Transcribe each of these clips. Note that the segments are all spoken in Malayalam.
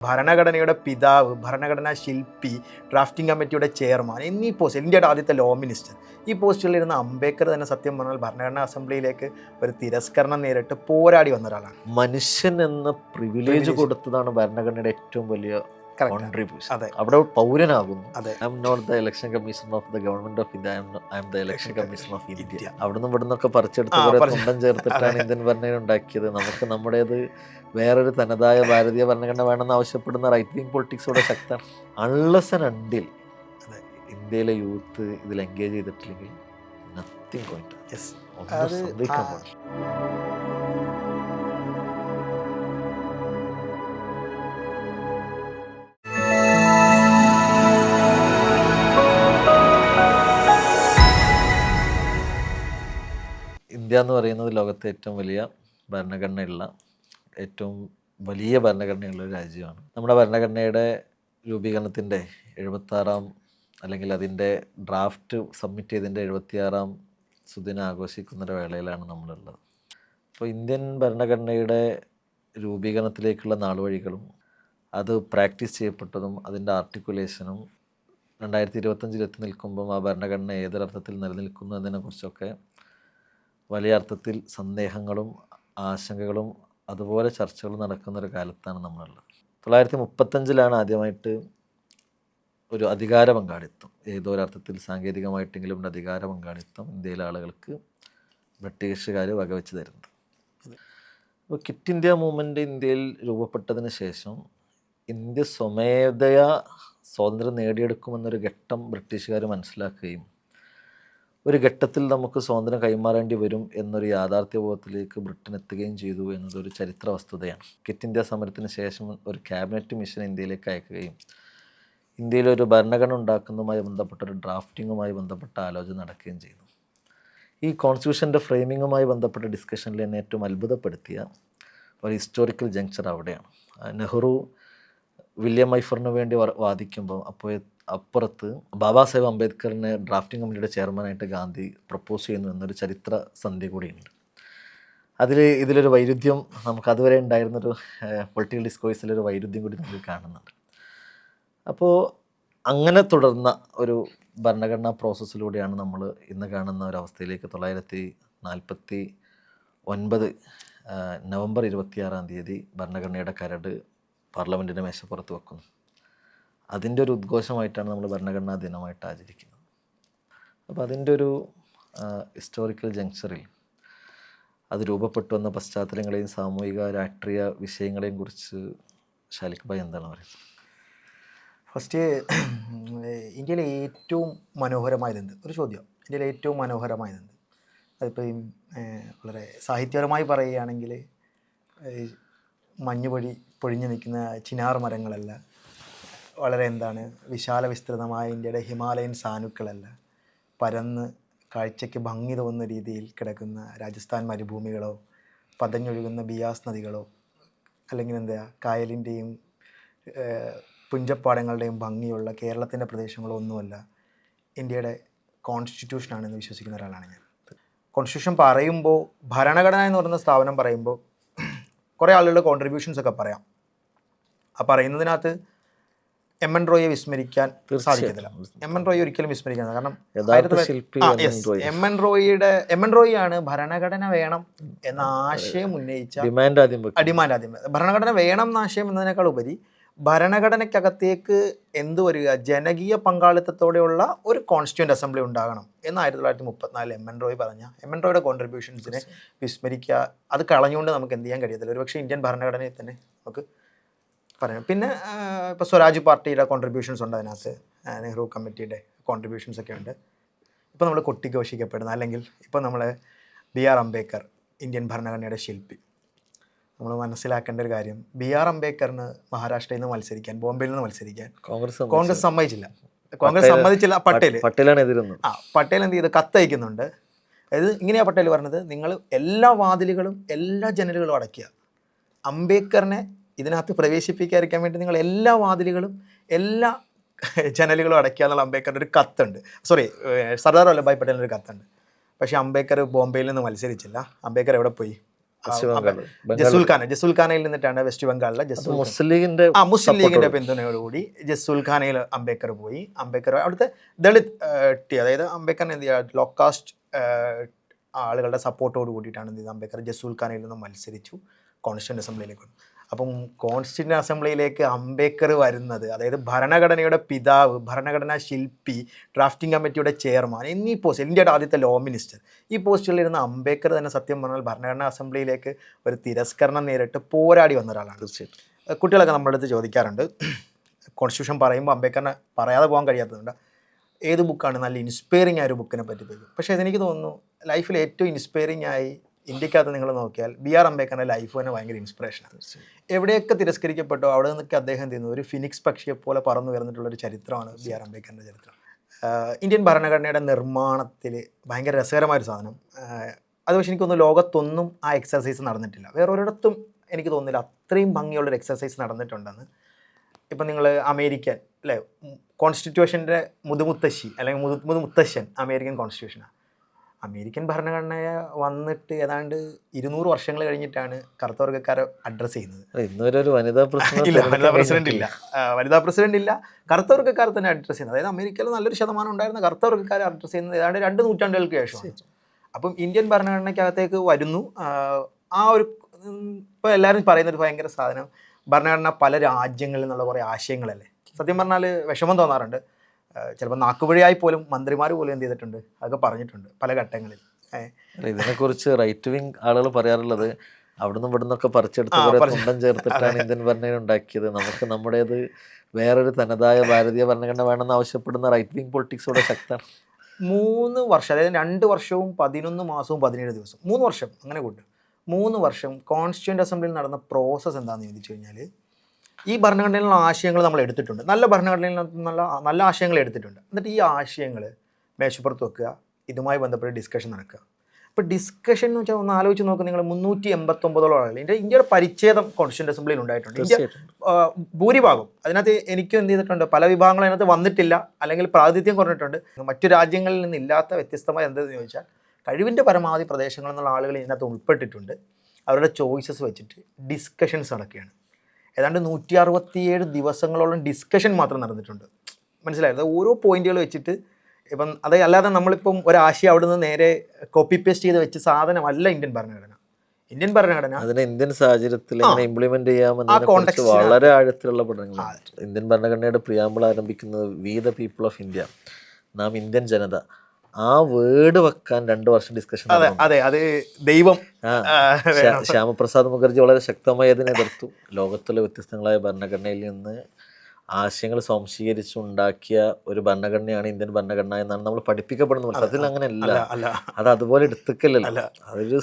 ഭരണഘടനയുടെ പിതാവ്, ഭരണഘടനാ ശില്പി, ഡ്രാഫ്റ്റിംഗ് കമ്മിറ്റിയുടെ ചെയർമാൻ എന്നീ പോസ്റ്റ്, ഇന്ത്യയുടെ ആദ്യത്തെ ലോ മിനിസ്റ്റർ, ഈ പോസ്റ്റുകളിലിരുന്ന അംബേദ്കർ തന്നെ സത്യം പറഞ്ഞാൽ ഭരണഘടനാ അസംബ്ലിയിലേക്ക് ഒരു തിരസ്കരണം നേരിട്ട് പോരാടി വന്ന ഒരാളാണ്. മനുഷ്യൻ എന്ന പ്രിവിലേജ് കൊടുത്തതാണ് ഭരണഘടനയുടെ ഏറ്റവും വലിയ കോൺട്രിബ്യൂഷൻ. അതെ, അവിടെ പൗരനാകുന്നു. അതെ. I am not the election commissioner of the government of India, I am the election commissioner of India. അവിടുന്ന് ഇവിടുന്നൊക്കെ പറിച്ചെടുത്ത് കൊണ്ടം ചേർത്തിട്ടാണ് ഇന്ത്യൻ ഭരണഘടന ഉണ്ടാക്കിയത്. നമുക്ക് നമ്മുടേത് വേറൊരു തനതായ ഭാരതീയ ഭരണഘടന വേണമെന്ന് ആവശ്യപ്പെടുന്ന റൈറ്റ് വിങ് പൊളിറ്റിക്സോടെ ശക്തമാണ്. അൺലെസ് ആൻഡ് അണ്ടിൽ ഇന്ത്യയിലെ യൂത്ത് ഇതിൽ എൻഗേജ് ചെയ്തിട്ടില്ലെങ്കിൽ നത്തിങ് ഗോയിങ് ടു സംഭവിക്കാൻ പാടില്ല. ഇന്ത്യ എന്ന് പറയുന്നത് ലോകത്തെ ഏറ്റവും വലിയ ഭരണഘടനയുള്ള, ഏറ്റവും വലിയ ഭരണഘടനയുള്ള ഒരു രാജ്യമാണ്. നമ്മുടെ ഭരണഘടനയുടെ രൂപീകരണത്തിൻ്റെ 76-ാം അല്ലെങ്കിൽ അതിൻ്റെ ഡ്രാഫ്റ്റ് സബ്മിറ്റ് ചെയ്തതിൻ്റെ 76-ാം സുദിനം ആഘോഷിക്കുന്നൊരു വേളയിലാണ് നമ്മളുള്ളത്. അപ്പോൾ ഇന്ത്യൻ ഭരണഘടനയുടെ രൂപീകരണത്തിലേക്കുള്ള നാളുവഴികളും അത് പ്രാക്ടീസ് ചെയ്യപ്പെട്ടതും അതിൻ്റെ ആർട്ടിക്കുലേഷനും 2025 എത്തി നിൽക്കുമ്പം ആ ഭരണഘടന ഏതൊരർത്ഥത്തിൽ നിലനിൽക്കുന്നു എന്നതിനെക്കുറിച്ചൊക്കെ വലിയ അർത്ഥത്തിൽ സന്ദേഹങ്ങളും ആശങ്കകളും അതുപോലെ ചർച്ചകളും നടക്കുന്നൊരു കാലത്താണ് നമ്മളുള്ളത്. 1935 ആദ്യമായിട്ട് ഒരു അധികാര പങ്കാളിത്തം, ഏതോ ഒരർത്ഥത്തിൽ സാങ്കേതികമായിട്ടെങ്കിലും ഒരു അധികാര പങ്കാളിത്തം ഇന്ത്യയിലെ ആളുകൾക്ക് ബ്രിട്ടീഷുകാർ വകവെച്ച് തരുന്നത്. അപ്പോൾ ക്വിറ്റ് ഇന്ത്യ മൂവ്മെൻറ്റ് ഇന്ത്യയിൽ രൂപപ്പെട്ടതിന് ശേഷം ഇന്ത്യ സ്വമേധയാ സ്വാതന്ത്ര്യം നേടിയെടുക്കുമെന്നൊരു ഘട്ടം ബ്രിട്ടീഷുകാർ മനസ്സിലാക്കുകയും ഒരു ഘട്ടത്തിൽ നമുക്ക് സ്വാതന്ത്ര്യം കൈമാറേണ്ടി വരും എന്നൊരു യാഥാർത്ഥ്യബോധത്തിലേക്ക് ബ്രിട്ടൻ എത്തുകയും ചെയ്തു എന്നതൊരു ചരിത്ര വസ്തുതയാണ്. ക്വിറ്റ് ഇന്ത്യ സമരത്തിന് ശേഷം ഒരു ക്യാബിനറ്റ് മിഷൻ ഇന്ത്യയിലേക്ക് അയക്കുകയും ഇന്ത്യയിലൊരു ഭരണഘടന ഉണ്ടാക്കുന്നതുമായി ബന്ധപ്പെട്ട ഒരു ഡ്രാഫ്റ്റിങ്ങുമായി ബന്ധപ്പെട്ട ആലോചന നടക്കുകയും ചെയ്തു. ഈ കോൺസ്റ്റിറ്റ്യൂഷൻ്റെ ഫ്രെയിമിങ്ങുമായി ബന്ധപ്പെട്ട ഡിസ്കഷനിൽ എന്നെ ഏറ്റവും അത്ഭുതപ്പെടുത്തിയ ഒരു ഹിസ്റ്റോറിക്കൽ ജങ്ക്ചർ അവിടെയാണ്. നെഹ്റു വില്യം ഐഫറിന് വേണ്ടി വാദിക്കുമ്പോൾ അപ്പുറത്ത് ബാബാ സാഹേബ് അംബേദ്കറിനെ ഡ്രാഫ്റ്റിംഗ് കമ്മിറ്റിയുടെ ചെയർമാനായിട്ട് ഗാന്ധി പ്രപ്പോസ് ചെയ്യുന്നു എന്നൊരു ചരിത്ര സന്ധ്യ കൂടിയുണ്ട്. ഇതിലൊരു വൈരുദ്ധ്യം നമുക്ക് അതുവരെ ഉണ്ടായിരുന്നൊരു പൊളിറ്റിക്കൽ ഡിസ്കോഴ്സിലൊരു വൈരുദ്ധ്യം കൂടി നമുക്ക് കാണുന്നുണ്ട്. അപ്പോൾ അങ്ങനെ തുടർന്ന ഒരു ഭരണഘടനാ പ്രോസസ്സിലൂടെയാണ് നമ്മൾ ഇന്ന് കാണുന്ന ഒരവസ്ഥയിലേക്ക് 1949 നവംബർ 26 ഭരണഘടനയുടെ കരട് പാർലമെൻറ്റിൻ്റെ മേശപ്പുറത്ത് വെക്കുന്നു. അതിൻ്റെ ഒരു ഉദ്ഘോഷമായിട്ടാണ് നമ്മൾ ഭരണഘടനാ ദിനമായിട്ട് ആചരിക്കുന്നത്. അപ്പോൾ അതിൻ്റെ ഒരു ഹിസ്റ്റോറിക്കൽ ജങ്ക്ചറിൽ അത് രൂപപ്പെട്ടു വന്ന പശ്ചാത്തലങ്ങളെയും സാമൂഹിക രാഷ്ട്രീയ വിഷയങ്ങളെയും കുറിച്ച് ഷാലിഖ് ഭായ് എന്താണ് പറയുന്നത്? ഫസ്റ്റ്, ഇന്ത്യയിലെ ഏറ്റവും മനോഹരമായതെന്ത്? ഒരു ചോദ്യം. ഇന്ത്യയിലെ ഏറ്റവും മനോഹരമായതെന്ത്? അതിപ്പോൾ വളരെ സാഹിത്യപരമായി പറയുകയാണെങ്കിൽ മഞ്ഞ് പൊഴിഞ്ഞു നിൽക്കുന്ന ചിനാർ മരങ്ങളല്ല, വളരെ വിശാല വിസ്തൃതമായ ഇന്ത്യയുടെ ഹിമാലയൻ സാനുക്കളല്ല, പരന്ന് കാഴ്ചയ്ക്ക് ഭംഗി തോന്നുന്ന രീതിയിൽ കിടക്കുന്ന രാജസ്ഥാൻ മരുഭൂമികളോ പതഞ്ഞൊഴുകുന്ന ബിയാസ് നദികളോ അല്ലെങ്കിൽ കായലിൻ്റെയും പുഞ്ചപ്പാടങ്ങളുടെയും ഭംഗിയുള്ള കേരളത്തിൻ്റെ പ്രദേശങ്ങളോ ഒന്നുമല്ല ഇന്ത്യയുടെ കോൺസ്റ്റിറ്റ്യൂഷനാണെന്ന് വിശ്വസിക്കുന്ന ഒരാളാണ് ഞാൻ. കോൺസ്റ്റിറ്റ്യൂഷൻ പറയുമ്പോൾ, ഭരണഘടന എന്ന് പറയുന്ന സ്ഥാപനം പറയുമ്പോൾ കുറേ ആളുകളുടെ കോൺട്രിബ്യൂഷൻസൊക്കെ പറയാം. ആ പറയുന്നതിനകത്ത് എം എൻ റോയിയെ വിസ്മരിക്കാൻ സാധിക്കത്തില്ല. എം എൻ റോയി ഒരിക്കലും വിസ്മരിക്കാൻ, കാരണം എം എൻ റോയിയാണ് ഭരണഘടന വേണം എന്ന ആശയം ഉന്നയിച്ച ഡിമാൻഡ് ആദ്യം. ഭരണഘടന വേണം എന്ന ആശയം എന്നതിനേക്കാൾ ഉപരി ഭരണഘടനയ്ക്കകത്തേക്ക് വരിക, ജനകീയ പങ്കാളിത്തത്തോടെയുള്ള ഒരു കോൺസ്റ്റിറ്റ്യൂൻ്റ് അസംബ്ലി ഉണ്ടാകണം എന്ന് 1934 എം എൻ റോയ് പറഞ്ഞ എം എൻ റോയുടെ കോൺട്രിബ്യൂഷൻസിനെ വിസ്മരിക്കുക, അത് കളഞ്ഞുകൊണ്ട് നമുക്ക് എന്ത് ചെയ്യാൻ കഴിയത്തില്ല. ഒരുപക്ഷെ ഇന്ത്യൻ ഭരണഘടനയിൽ തന്നെ നമുക്ക് പറയാം. പിന്നെ ഇപ്പോൾ സ്വരാജ് പാർട്ടിയുടെ കോൺട്രിബ്യൂഷൻസ് ഉണ്ട് അതിനകത്ത്, നെഹ്റു കമ്മിറ്റിയുടെ കോൺട്രിബ്യൂഷൻസ് ഒക്കെ ഉണ്ട്. ഇപ്പോൾ നമ്മൾ കൊട്ടിഘോഷിക്കപ്പെടുന്ന, അല്ലെങ്കിൽ ഇപ്പോൾ നമ്മൾ BR അംബേദ്കർ, ഇന്ത്യൻ ഭരണഘടനയുടെ ശില്പി, നമ്മൾ മനസ്സിലാക്കേണ്ട ഒരു കാര്യം, BR അംബേദ്കറിന് മഹാരാഷ്ട്രയിൽ നിന്ന് മത്സരിക്കാൻ, ബോംബെയിൽ നിന്ന് മത്സരിക്കാൻ കോൺഗ്രസ് സമ്മതിച്ചില്ല. പട്ടേലാണ് എതിരുന്നത്. പട്ടേൽ എന്ത് ചെയ്ത് കത്തയക്കുന്നുണ്ട്. അതായത് ഇങ്ങനെയാണ് പട്ടേൽ പറഞ്ഞത്, നിങ്ങൾ എല്ലാ വാതിലുകളും എല്ലാ ജനലുകളും അടയ്ക്കുക, അംബേദ്കറിനെ ഇതിനകത്ത് പ്രവേശിപ്പിക്കാതിരിക്കാൻ വേണ്ടി നിങ്ങൾ എല്ലാ വാതിലുകളും എല്ലാ ജനലുകളും അടയ്ക്കുക എന്നുള്ള അംബേദ്കറിൻ്റെ ഒരു കത്തുണ്ട്. സർദാർ വല്ലഭായ് പട്ടേലിൻ്റെ ഒരു കത്തുണ്ട്. പക്ഷേ അംബേദ്കർ ബോംബെയിൽ നിന്ന് മത്സരിച്ചില്ല. അംബേദ്കർ എവിടെ പോയി? ജസുൽ ഖാനയിൽ നിന്നിട്ടാണ് വെസ്റ്റ് ബംഗാളിലെ മുസ്ലിം ലീഗിന്റെ മുസ്ലിം ലീഗിന്റെ പിന്തുണയോടുകൂടി ജസുൽ ഖാനയിൽ അംബേദ്കർ പോയി. അംബേദ്കർ അവിടുത്തെ ദളിത് അതായത് അംബേദ്കറിന് എന്ത് ചെയ്യുക, ലോ കാസ്റ്റ് ആളുകളുടെ സപ്പോർട്ടോട് കൂടിയിട്ടാണ് എന്ത് ചെയ്തത്, അംബേദ്കർ ജസുൽ ഖാനയിൽ നിന്ന് മത്സരിച്ചു കോൺസ്റ്റിറ്റ്യൂന്റ് അസംബ്ലിയിലേക്ക് വന്നു. അപ്പം കോൺസ്റ്റിറ്റ്യൂന്റ് അസംബ്ലിയിലേക്ക് അംബേദ്കർ വരുന്നത്, അതായത് ഭരണഘടനയുടെ പിതാവ്, ഭരണഘടനാ ശില്പി, ഡ്രാഫ്റ്റിംഗ് കമ്മിറ്റിയുടെ ചെയർമാൻ എന്നീ പോസ്റ്റ്, ഇന്ത്യയുടെ ആദ്യത്തെ ലോ മിനിസ്റ്റർ, ഈ പോസ്റ്റുകളിലിരുന്ന അംബേദ്കർ തന്നെ സത്യം പറഞ്ഞാൽ ഭരണഘടനാ അസംബ്ലിയിലേക്ക് ഒരു തിരസ്കരണം നേരിട്ട് പോരാടി വന്ന ഒരാളാണ്. തീർച്ചയായിട്ടും കുട്ടികളൊക്കെ നമ്മുടെ അടുത്ത് ചോദിക്കാറുണ്ട്, കോൺസ്റ്റിറ്റ്യൂഷൻ പറയുമ്പോൾ അംബേദ്കറിനെ പറയാതെ പോകാൻ കഴിയാത്തതുകൊണ്ട് ഏത് ബുക്കാണ് നല്ല ഇൻസ്പയറിംഗ് ആയ ഒരു ബുക്കിനെ പറ്റി പോയി. പക്ഷേ അതെനിക്ക് തോന്നുന്നു ലൈഫിൽ ഏറ്റവും ഇൻസ്പയറിംഗ് ആയി ഇന്ത്യക്കകത്ത് നിങ്ങൾ നോക്കിയാൽ BR അംബേദ്കറിൻ്റെ ലൈഫ് തന്നെ ഭയങ്കര ഇൻസ്പിറേഷനാണ്. എവിടെയൊക്കെ തിരസ്കരിക്കപ്പെട്ടോ അവിടെ നിന്നൊക്കെ അദ്ദേഹം ചെയ്യുന്നു ഒരു ഫിനിക്സ് പക്ഷിയെ പോലെ പറന്നു ഉയർന്നിട്ടുള്ളൊരു ചരിത്രമാണ് BR അംബേദ്കറിൻ്റെ ചരിത്രം. ഇന്ത്യൻ ഭരണഘടനയുടെ നിർമ്മാണത്തിൽ ഭയങ്കര രസകരമായൊരു സാധനം, അത് പക്ഷേ എനിക്ക് തോന്നുന്നു ലോകത്തൊന്നും ആ എക്സർസൈസ് നടന്നിട്ടില്ല. വേറൊരിടത്തും എനിക്ക് തോന്നുന്നില്ല അത്രയും ഭംഗിയുള്ളൊരു എക്സർസൈസ് നടന്നിട്ടുണ്ടെന്ന്. ഇപ്പം നിങ്ങൾ അമേരിക്കൻ അല്ലേ കോൺസ്റ്റിറ്റ്യൂഷൻ്റെ മുതുമുത്തശ്ശി അല്ലെങ്കിൽ മുതുമുത്തശ്ശൻ അമേരിക്കൻ കോൺസ്റ്റിറ്റ്യൂഷനാണ്. അമേരിക്കൻ ഭരണഘടനയെ വന്നിട്ട് ഏതാണ്ട് 200 വർഷങ്ങൾ കഴിഞ്ഞിട്ടാണ് കറുത്തവർഗക്കാരെ അഡ്രസ്സ് ചെയ്യുന്നത്. വനിതാ പ്രസിഡന്റ് ഇല്ല, വനിതാ പ്രസിഡന്റ് ഇല്ല, കറുത്തവർഗക്കാരെ തന്നെ അഡ്രസ്സ് ചെയ്യുന്നത്. അതായത് അമേരിക്കയിൽ നല്ലൊരു ശതമാനം ഉണ്ടായിരുന്ന കറുത്തവർഗക്കാരെ അഡ്രസ്സ് ചെയ്യുന്നത് ഏതാണ്ട് 2 നൂറ്റാണ്ടുകൾക്ക് ശേഷമാണ്. അപ്പം ഇന്ത്യൻ ഭരണഘടനയ്ക്കകത്തേക്ക് വരുന്നു. ആ ഒരു ഇപ്പോൾ എല്ലാവരും പറയുന്നൊരു ഭയങ്കര സാധനം, ഭരണഘടന പല രാജ്യങ്ങളിൽ നിന്നുള്ള കുറേ ആശയങ്ങളല്ലേ. സത്യം പറഞ്ഞാൽ വിഷമം തോന്നാറുണ്ട്. ചിലപ്പോൾ നാക്കുവഴിയായി പോലും മന്ത്രിമാർ പോലും എന്ത് ചെയ്തിട്ടുണ്ട്, അതൊക്കെ പറഞ്ഞിട്ടുണ്ട് പല ഘട്ടങ്ങളിൽ. ഇതിനെക്കുറിച്ച് റൈറ്റ് വിങ് ആളുകൾ പറയാറുള്ളത് അവിടുന്ന് ഇവിടുന്നൊക്കെ പറിച്ചെടുത്ത് കുണ്ടം ചേർത്തിട്ടാണ് ഇന്ത്യൻ ഭരണഘടന ഉണ്ടാക്കിയത്, നമുക്ക് നമ്മുടേത് വേറൊരു തനതായ ഭാരതീയ ഭരണഘടന വേണമെന്ന് ആവശ്യപ്പെടുന്ന റൈറ്റ് വിങ് പൊളിറ്റിക്സ് ഇവിടെ ശക്തമാണ്. 3 വർഷം, അതായത് 2 വർഷവും 11 മാസവും 17 ദിവസം, 3 വർഷം അങ്ങനെ കൂട്ടും. 3 വർഷം കോൺസ്റ്റിറ്റ്യൂന്റ് അസംബ്ലിയിൽ നടന്ന പ്രോസസ്സ് എന്താണെന്ന് ചോദിച്ചു കഴിഞ്ഞാൽ, ഈ ഭരണഘടനയിലുള്ള ആശയങ്ങൾ നമ്മൾ എടുത്തിട്ടുണ്ട്, നല്ല ഭരണഘടനയിൽ നല്ല ആശയങ്ങൾ എടുത്തിട്ടുണ്ട്. എന്നിട്ട് ഈ ആശയങ്ങൾ മേശപ്പുറത്ത് വെക്കുക, ഇതുമായി ബന്ധപ്പെട്ട് ഡിസ്കഷൻ നടക്കുക. ഇപ്പോൾ ഡിസ്കഷൻ എന്ന് വെച്ചാൽ ഒന്ന് ആലോചിച്ച് നോക്കുക, നിങ്ങൾ 389 ആളുകൾ ഇന്ത്യയുടെ പരിച്ഛേദം കോൺസ്റ്റിറ്റ്യൂന്റ് അസംബ്ലിയിൽ ഉണ്ടായിട്ടുണ്ട്. ഇന്ത്യ ഭൂരിഭാഗം അതിനകത്ത് എനിക്കും എന്ത് ചെയ്തിട്ടുണ്ട്, പല വിഭാഗങ്ങളും അതിനകത്ത് വന്നിട്ടില്ല അല്ലെങ്കിൽ പ്രാതിനിധ്യം കുറഞ്ഞിട്ടുണ്ട്. മറ്റു രാജ്യങ്ങളിൽ നിന്നില്ലാത്ത വ്യത്യസ്തമായ എന്തെന്ന് ചോദിച്ചാൽ കഴിവിൻ്റെ പരമാവധി പ്രദേശങ്ങളിൽ നിന്നുള്ള ആളുകൾ ഇതിനകത്ത് ഉൾപ്പെട്ടിട്ടുണ്ട്. അവരുടെ ചോയ്സസ് വെച്ചിട്ട് ഡിസ്കഷൻസ് നടക്കുകയാണ്. ഏതാണ്ട് 167 ദിവസങ്ങളോളം ഡിസ്കഷൻ മാത്രം നടന്നിട്ടുണ്ട്. മനസ്സിലായത് ഓരോ പോയിന്റുകൾ വെച്ചിട്ട്. ഇപ്പം അത് അല്ലാതെ നമ്മളിപ്പം ഒരാശയം അവിടെ നിന്ന് നേരെ കോപ്പി പേസ്റ്റ് ചെയ്ത് വെച്ച സാധനമല്ല ഇന്ത്യൻ ഭരണഘടന. ഇന്ത്യൻ ഭരണഘടന അതിനെ ഇന്ത്യൻ സാഹചര്യത്തിൽ എങ്ങനെ ഇംപ്ലിമെന്റ് ചെയ്യാമെന്ന് വളരെ ആഴത്തിലുള്ള പഠനങ്ങളാണ്. ഇന്ത്യൻ ഭരണഘടനയുടെ പ്രിയാമ്പിൾ ആരംഭിക്കുന്നത് we the people of India, നാം ഇന്ത്യൻ ജനത. ആ വേർഡ് വെക്കാൻ 2 വർഷം ഡിസ്കഷൻ. അതെ, അത് ദൈവം. ശ്യാമപ്രസാദ് മുഖർജി വളരെ ശക്തമായി അതിനെ എതിർത്തു. ലോകത്തിലെ വ്യത്യസ്തങ്ങളായ ഭരണഘടനയിൽ നിന്ന് ആശയങ്ങൾ സ്വാംശീകരിച്ചുണ്ടാക്കിയ ഒരു ഭരണഘടനയാണ് ഇന്ത്യൻ ഭരണഘടന എന്നാണ് നമ്മൾ പഠിപ്പിക്കപ്പെടുന്നത്. അതിൽ അങ്ങനെയല്ല, അത് അതുപോലെ എടുത്തുക്കല്ലല്ലോ. അതൊരു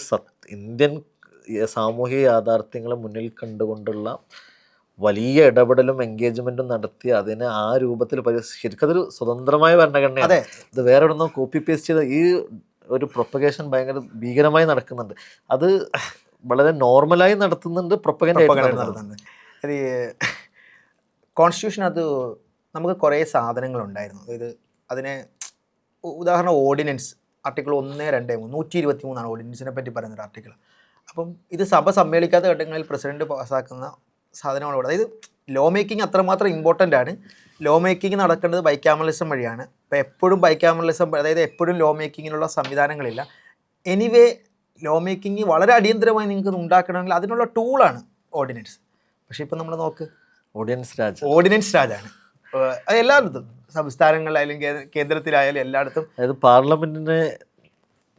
ഇന്ത്യൻ സാമൂഹിക യാഥാർത്ഥ്യങ്ങളെ മുന്നിൽ കണ്ടുകൊണ്ടുള്ള വലിയ ഇടപെടലും എൻഗേജ്മെന്റും നടത്തി അതിനെ ആ രൂപത്തിൽ ശരിക്കും അതൊരു സ്വതന്ത്രമായ ഭരണഘടനയാണ്. ഇത് വേറെ എവിടെ നിന്നോ കോപ്പി പേസ്റ്റ് ചെയ്ത ഈ ഒരു പ്രൊപ്പഗേഷൻ ഭയങ്കര ഭീകരമായി നടക്കുന്നുണ്ട്. അത് വളരെ നോർമലായി നടത്തുന്നുണ്ട്, പ്രൊപ്പഗൻഡ നടത്തുന്നുണ്ട്. കോൺസ്റ്റിറ്റ്യൂഷൻ അത് നമുക്ക് കുറേ സാധനങ്ങളുണ്ടായിരുന്നു. അതായത് അതിനെ ഉദാഹരണം ഓർഡിനൻസ് ആർട്ടിക്കിൾ 1, 2, 3 123 ഓർഡിനൻസിനെ പറ്റി പറയുന്നൊരു ആർട്ടിക്കിൾ. അപ്പം ഇത് സഭ സമ്മേളിക്കാത്ത ഘട്ടങ്ങളിൽ പ്രസിഡന്റ് പാസ്സാക്കുന്ന സാധനങ്ങളോട്, അതായത് ലോ മേക്കിംഗ് അത്രമാത്രം ഇമ്പോർട്ടൻ്റ് ആണ്. ലോ മേക്കിംഗ് നടക്കേണ്ടത് ബൈക്യാമറലിസം വഴിയാണ്. ഇപ്പോൾ എപ്പോഴും ബൈക്യാമറലിസം, അതായത് എപ്പോഴും ലോ മേക്കിങ്ങിനുള്ള സംവിധാനങ്ങളില്ല. എനിവേ ലോ മേക്കിംഗ് വളരെ അടിയന്തരമായി നിങ്ങൾക്ക് ഉണ്ടാക്കണമെങ്കിൽ അതിനുള്ള ടൂളാണ് ഓർഡിനൻസ്. പക്ഷേ ഇപ്പം നമ്മൾ നോക്ക്, ഓർഡിനൻസ് രാജാണ് എല്ലായിടത്തും, സംസ്ഥാനങ്ങളിലായാലും കേന്ദ്രത്തിലായാലും എല്ലായിടത്തും. അതായത് പാർലമെന്റിനെ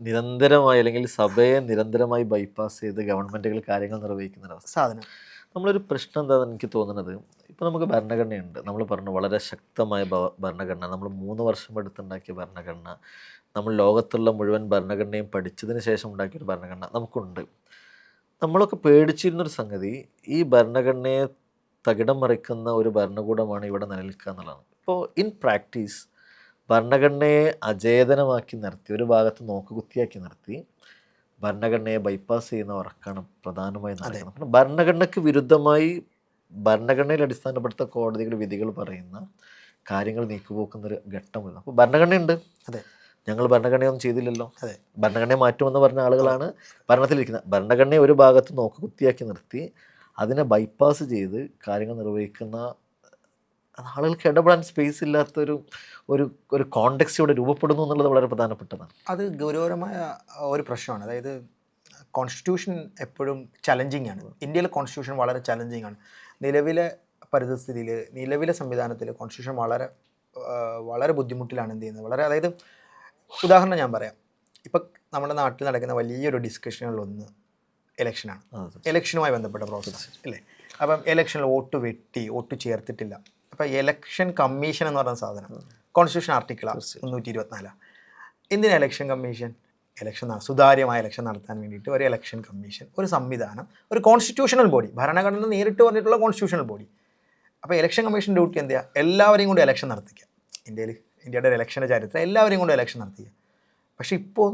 നിരന്തരമായി അല്ലെങ്കിൽ സഭയെ നിരന്തരമായി ബൈപ്പാസ് ചെയ്ത് ഗവൺമെന്റുകൾ കാര്യങ്ങൾ നിർവഹിക്കുന്ന സാധനം. നമ്മളൊരു പ്രശ്നം എന്താണെന്ന് എനിക്ക് തോന്നുന്നത്, ഇപ്പോൾ നമുക്ക് ഭരണഘടനയുണ്ട്, നമ്മൾ പറഞ്ഞു വളരെ ശക്തമായ ഭരണഘടന, നമ്മൾ 3 വർഷം എടുത്തുണ്ടാക്കിയ ഭരണഘടന, നമ്മൾ ലോകത്തുള്ള മുഴുവൻ ഭരണഘടനയും പഠിച്ചതിന് ശേഷം ഉണ്ടാക്കിയൊരു ഭരണഘടന നമുക്കുണ്ട്. നമ്മളൊക്കെ പേടിച്ചിരുന്നൊരു സംഗതി ഈ ഭരണഘടനയെ തകിടം മറിക്കുന്ന ഒരു ഭരണകൂടമാണ് ഇവിടെ നിലനിൽക്കുക എന്നുള്ളതാണ്. ഇപ്പോൾ ഇൻ പ്രാക്ടീസ് ഭരണഘടനയെ അചേതനമാക്കി നിർത്തി, ഒരു ഭാഗത്ത് നോക്കുകുത്തിയാക്കി നിർത്തി ഭരണഘടനയെ ബൈപ്പാസ് ചെയ്യുന്ന വർക്കാണ് പ്രധാനമായി നടക്കുന്നത്. കാരണം ഭരണഘടനയ്ക്ക് വിരുദ്ധമായി ഭരണഘടനയിൽ അടിസ്ഥാനപ്പെടുത്ത കോടതികളുടെ വിധികൾ പറയുന്ന കാര്യങ്ങൾ നീക്കുപോക്കുന്നൊരു ഘട്ടം വരുന്നു. അപ്പോൾ ഭരണഘടനയുണ്ട്, ഞങ്ങൾ ഭരണഘടനയൊന്നും ചെയ്തില്ലല്ലോ. അതെ. ഭരണഘടനയെ മാറ്റുമെന്ന് പറഞ്ഞ ആളുകളാണ് ഭരണത്തിലിരിക്കുന്നത്. ഭരണഘടനയെ ഒരു ഭാഗത്ത് നോക്കുകുത്തിയാക്കി നിർത്തി അതിനെ ബൈപ്പാസ് ചെയ്ത് കാര്യങ്ങൾ നിർവഹിക്കുന്ന ആളുകൾക്ക് ഇടപെടാൻ സ്പേസ് ഇല്ലാത്തൊരു ഒരു ഒരു കോണ്ടെക്സ്റ്റ് ഇവിടെ രൂപപ്പെടുന്നു എന്നുള്ളത് വളരെ പ്രധാനപ്പെട്ടതാണ്. അത് ഗൗരവമായ ഒരു പ്രശ്നമാണ്. അതായത് കോൺസ്റ്റിറ്റ്യൂഷൻ എപ്പോഴും ചലഞ്ചിങ് ആണ്. ഇന്ത്യയിലെ കോൺസ്റ്റിറ്റ്യൂഷൻ വളരെ ചലഞ്ചിങ് ആണ്. നിലവിലെ പരിതസ്ഥിതിയിൽ, നിലവിലെ സംവിധാനത്തിൽ കോൺസ്റ്റിറ്റ്യൂഷൻ വളരെ ബുദ്ധിമുട്ടിലാണ് എന്ത് ചെയ്യുന്നത്. അതായത് ഉദാഹരണം ഞാൻ പറയാം. ഇപ്പം നമ്മുടെ നാട്ടിൽ നടക്കുന്ന വലിയൊരു ഡിസ്കഷനുകളിലൊന്ന് ഇലക്ഷനാണ്. ഇലക്ഷനുമായി ബന്ധപ്പെട്ട പ്രോസസ്സ് അല്ലേ. അപ്പം ഇലക്ഷനിൽ വോട്ട് ചേർത്തിട്ടില്ല. അപ്പം ഇലക്ഷൻ കമ്മീഷൻ എന്ന് പറയുന്ന സാധനം കോൺസ്റ്റിറ്റ്യൂഷൻ ആർട്ടിക്കിൾ 324. എന്തിനാ ഇലക്ഷൻ കമ്മീഷൻ? സുതാര്യമായ ഇലക്ഷൻ നടത്താൻ വേണ്ടിയിട്ട് ഒരു ഇലക്ഷൻ കമ്മീഷൻ, ഒരു സംവിധാനം, ഒരു കോൺസ്റ്റിറ്റ്യൂഷണൽ ബോഡി, ഭരണഘടന നേരിട്ട് പറഞ്ഞിട്ടുള്ള കോൺസ്റ്റിറ്റ്യൂഷണൽ ബോഡി. അപ്പോൾ ഇലക്ഷൻ കമ്മീഷൻ ഡ്യൂട്ടി എന്തിയാ? എല്ലാവരെയും കൊണ്ട് ഇലക്ഷൻ നടത്തിക്കുക. ഇന്ത്യയുടെ ഒരു ഇലക്ഷൻ്റെ ചരിത്രം എല്ലാവരെയും കൊണ്ട് ഇലക്ഷൻ നടത്തിക്കുക. പക്ഷെ ഇപ്പോൾ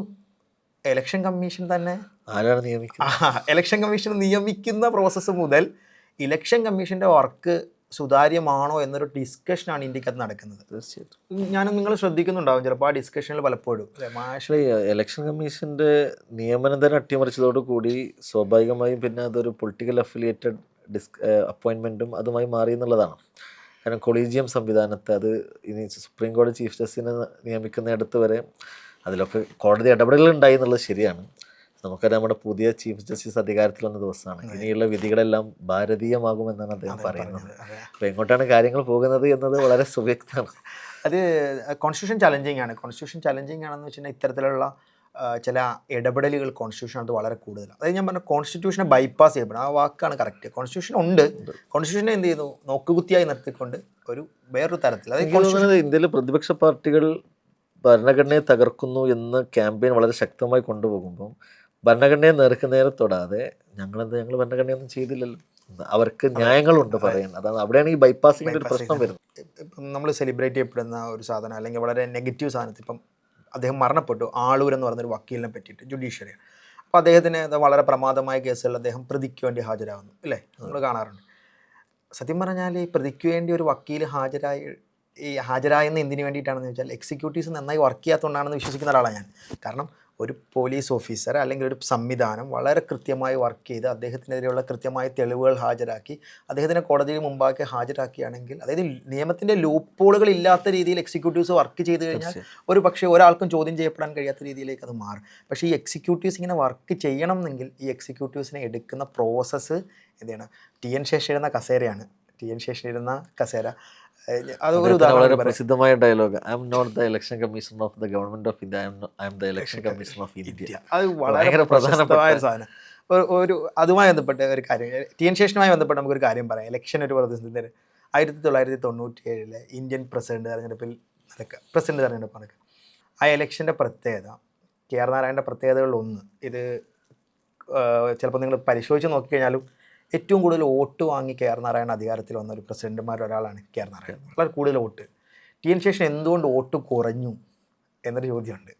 ഇലക്ഷൻ കമ്മീഷൻ തന്നെ ആരാണ് നിയമിക്കുന്നത്? ഇലക്ഷൻ കമ്മീഷൻ നിയമിക്കുന്ന പ്രോസസ്സ് മുതൽ ഇലക്ഷൻ കമ്മീഷൻ്റെ വർക്ക് സുതാര്യമാണോ എന്നൊരു ഡിസ്കഷനാണ് ഇന്ത്യക്കകത്ത് നടക്കുന്നത്. തീർച്ചയായിട്ടും നിങ്ങൾ ശ്രദ്ധിക്കുന്നുണ്ടാവും ചിലപ്പോൾ ആ ഡിസ്കഷനിൽ പലപ്പോഴും. ഇലക്ഷൻ കമ്മീഷൻ്റെ നിയമനം തന്നെ അട്ടിമറിച്ചതോടുകൂടി സ്വാഭാവികമായും പിന്നെ അതൊരു പൊളിറ്റിക്കൽ അഫിലിയേറ്റഡ് അപ്പോയിൻമെൻറ്റും അതുമായി മാറി എന്നുള്ളതാണ്. കാരണം കൊളീജിയം സംവിധാനത്തെ അത് ഇനി സുപ്രീം കോടതി ചീഫ് ജസ്റ്റിസിനെ നിയമിക്കുന്നിടത്ത് വരെ അതിലൊക്കെ കോടതി ഇടപെടലുകൾ ഉണ്ടായി എന്നുള്ളത് ശരിയാണ്. നമുക്കറിയാം നമ്മുടെ പുതിയ ചീഫ് ജസ്റ്റിസ് അധികാരത്തിൽ വന്ന ദിവസമാണ്. ഇനിയുള്ള വിധികളെല്ലാം ഭാരതീയമാകുമെന്നാണ് അദ്ദേഹം പറയുന്നത്. അപ്പോൾ എങ്ങോട്ടാണ് കാര്യങ്ങൾ പോകുന്നത് എന്നത് വളരെ സുവ്യക്തമാണ്. അത് കോൺസ്റ്റിറ്റ്യൂഷൻ ചലഞ്ചിങ് ആണ്. കോൺസ്റ്റിറ്റ്യൂഷൻ ചലഞ്ചിങ് ആണെന്ന് വെച്ചിട്ടുണ്ടെങ്കിൽ ഇത്തരത്തിലുള്ള ചില ഇടപെടലുകൾ കോൺസ്റ്റിറ്റ്യൂഷനകത്ത് വളരെ കൂടുതലാണ്. അതായത് ഞാൻ പറഞ്ഞ കോൺസ്റ്റിറ്റ്യൂഷനെ ബൈപ്പാസ് ചെയ്യപ്പെടും, ആ വാക്കാണ് കറക്റ്റ്. കോൺസ്റ്റിറ്റ്യൂഷൻ ഉണ്ട്, കോൺസ്റ്റിറ്റ്യൂഷനെ എന്ത് ചെയ്യുന്നു, നോക്കുകുത്തിയായി നിർത്തിക്കൊണ്ട് ഒരു വേറൊരു തരത്തിൽ. അതായത് ഇന്ത്യയിലെ പ്രതിപക്ഷ പാർട്ടികൾ ഭരണഘടനയെ തകർക്കുന്നു എന്ന ക്യാമ്പയിൻ വളരെ ശക്തമായി കൊണ്ടുപോകുമ്പോൾ ഭരണഘടനയെ നേരെ തൊടാതെ ഞങ്ങൾ ഭരണഘടനയൊന്നും ചെയ്തില്ലല്ലോ, അവർക്ക് ന്യായങ്ങളുണ്ട് പറയാൻ. അതാണ് അവിടെയാണ് ഈ ബൈപ്പാസിങ്ങിൻ്റെ ഒരു പ്രശ്നം വരുന്നത്. ഇപ്പം നമ്മൾ സെലിബ്രേറ്റ് ചെയ്യപ്പെടുന്ന ഒരു സാധനം അല്ലെങ്കിൽ വളരെ നെഗറ്റീവ് സാധനത്തിൽ ഇപ്പം അദ്ദേഹം മരണപ്പെട്ടു, ആളൂർ എന്ന് പറയുന്നൊരു വക്കീലിനെ പറ്റിയിട്ട്, ജുഡീഷ്യറി. അപ്പോൾ അദ്ദേഹത്തിന് വളരെ പ്രമാദമായ കേസുകളിൽ അദ്ദേഹം പ്രതിക്ക് വേണ്ടി ഹാജരാകുന്നു അല്ലേ, നമ്മൾ കാണാറുണ്ട്. സത്യം പറഞ്ഞാൽ ഈ പ്രതിക്ക് വേണ്ടി ഒരു വക്കീൽ ഹാജരായെന്ന് എന്തിനു വേണ്ടിയിട്ടാണെന്ന് വെച്ചാൽ എക്സിക്യൂട്ടീവ്സ് നന്നായി വർക്ക് ചെയ്യാത്തതുകൊണ്ടാണെന്ന് വിശ്വസിക്കുന്ന ഒരാളാണ് ഞാൻ. കാരണം ഒരു പോലീസ് ഓഫീസർ അല്ലെങ്കിൽ ഒരു സംവിധാനം വളരെ കൃത്യമായി വർക്ക് ചെയ്ത് അദ്ദേഹത്തിനെതിരെയുള്ള കൃത്യമായ തെളിവുകൾ ഹാജരാക്കി അദ്ദേഹത്തിനെ കോടതിയിൽ മുമ്പാക്കി ഹാജരാക്കിയാണെങ്കിൽ, അതായത് നിയമത്തിൻ്റെ ലൂപ്പോളുകൾ ഇല്ലാത്ത രീതിയിൽ എക്സിക്യൂട്ടീവ്സ് വർക്ക് ചെയ്ത് കഴിഞ്ഞാൽ ഒരു പക്ഷേ ഒരാൾക്കും ചോദ്യം ചെയ്യപ്പെടാൻ കഴിയാത്ത രീതിയിലേക്ക് അത് മാറും. പക്ഷേ ഈ എക്സിക്യൂട്ടീവ്സ് ഇങ്ങനെ വർക്ക് ചെയ്യണം എങ്കിൽ ഈ എക്സിക്യൂട്ടീവ്സിനെ എടുക്കുന്ന പ്രോസസ്സ് എന്താണ്? ടി.എൻ. ശേഷൻ ഇരുന്ന കസേരയാണ്. ടി.എൻ. ശേഷൻ ഇരുന്ന കസേര അത് ഒരു വളരെ പ്രസിദ്ധമായ dialogue, I am not the election commissioner of the government of India, I am the election commissioner of India. അത് വളരെ പ്രധാനമായ ഒരു സാധനം. ഒരു അതുമായി ബന്ധപ്പെട്ട ഒരു കാര്യം, ടി.എൻ. ശേഷനുമായി ബന്ധപ്പെട്ട് നമുക്കൊരു കാര്യം പറയാം. ഇലക്ഷൻ ഒരു പ്രതിസന്ധി 1997 ഇന്ത്യൻ പ്രസിഡന്റ് തെരഞ്ഞെടുപ്പിൽ നടക്കുക. ആ ഇലക്ഷൻ്റെ പ്രത്യേകത, കെ.ആർ. നാരായണൻ്റെ പ്രത്യേകതകളിലൊന്ന്, ഇത് ചിലപ്പോൾ നിങ്ങൾ പരിശോധിച്ച് നോക്കിക്കഴിഞ്ഞാലും ഏറ്റവും കൂടുതൽ വോട്ട് വാങ്ങി കെ.ആർ. നാരായണൻ അധികാരത്തിൽ വന്ന ഒരു പ്രസിഡന്റുമാരിൽ ഒരാളാണ് കെ.ആർ. നാരായണൻ. വളരെ കൂടുതൽ വോട്ട്. ടി.എൻ. ശേഷൻ എന്തുകൊണ്ട് വോട്ട് കുറഞ്ഞു എന്നൊരു ചോദ്യമുണ്ട്.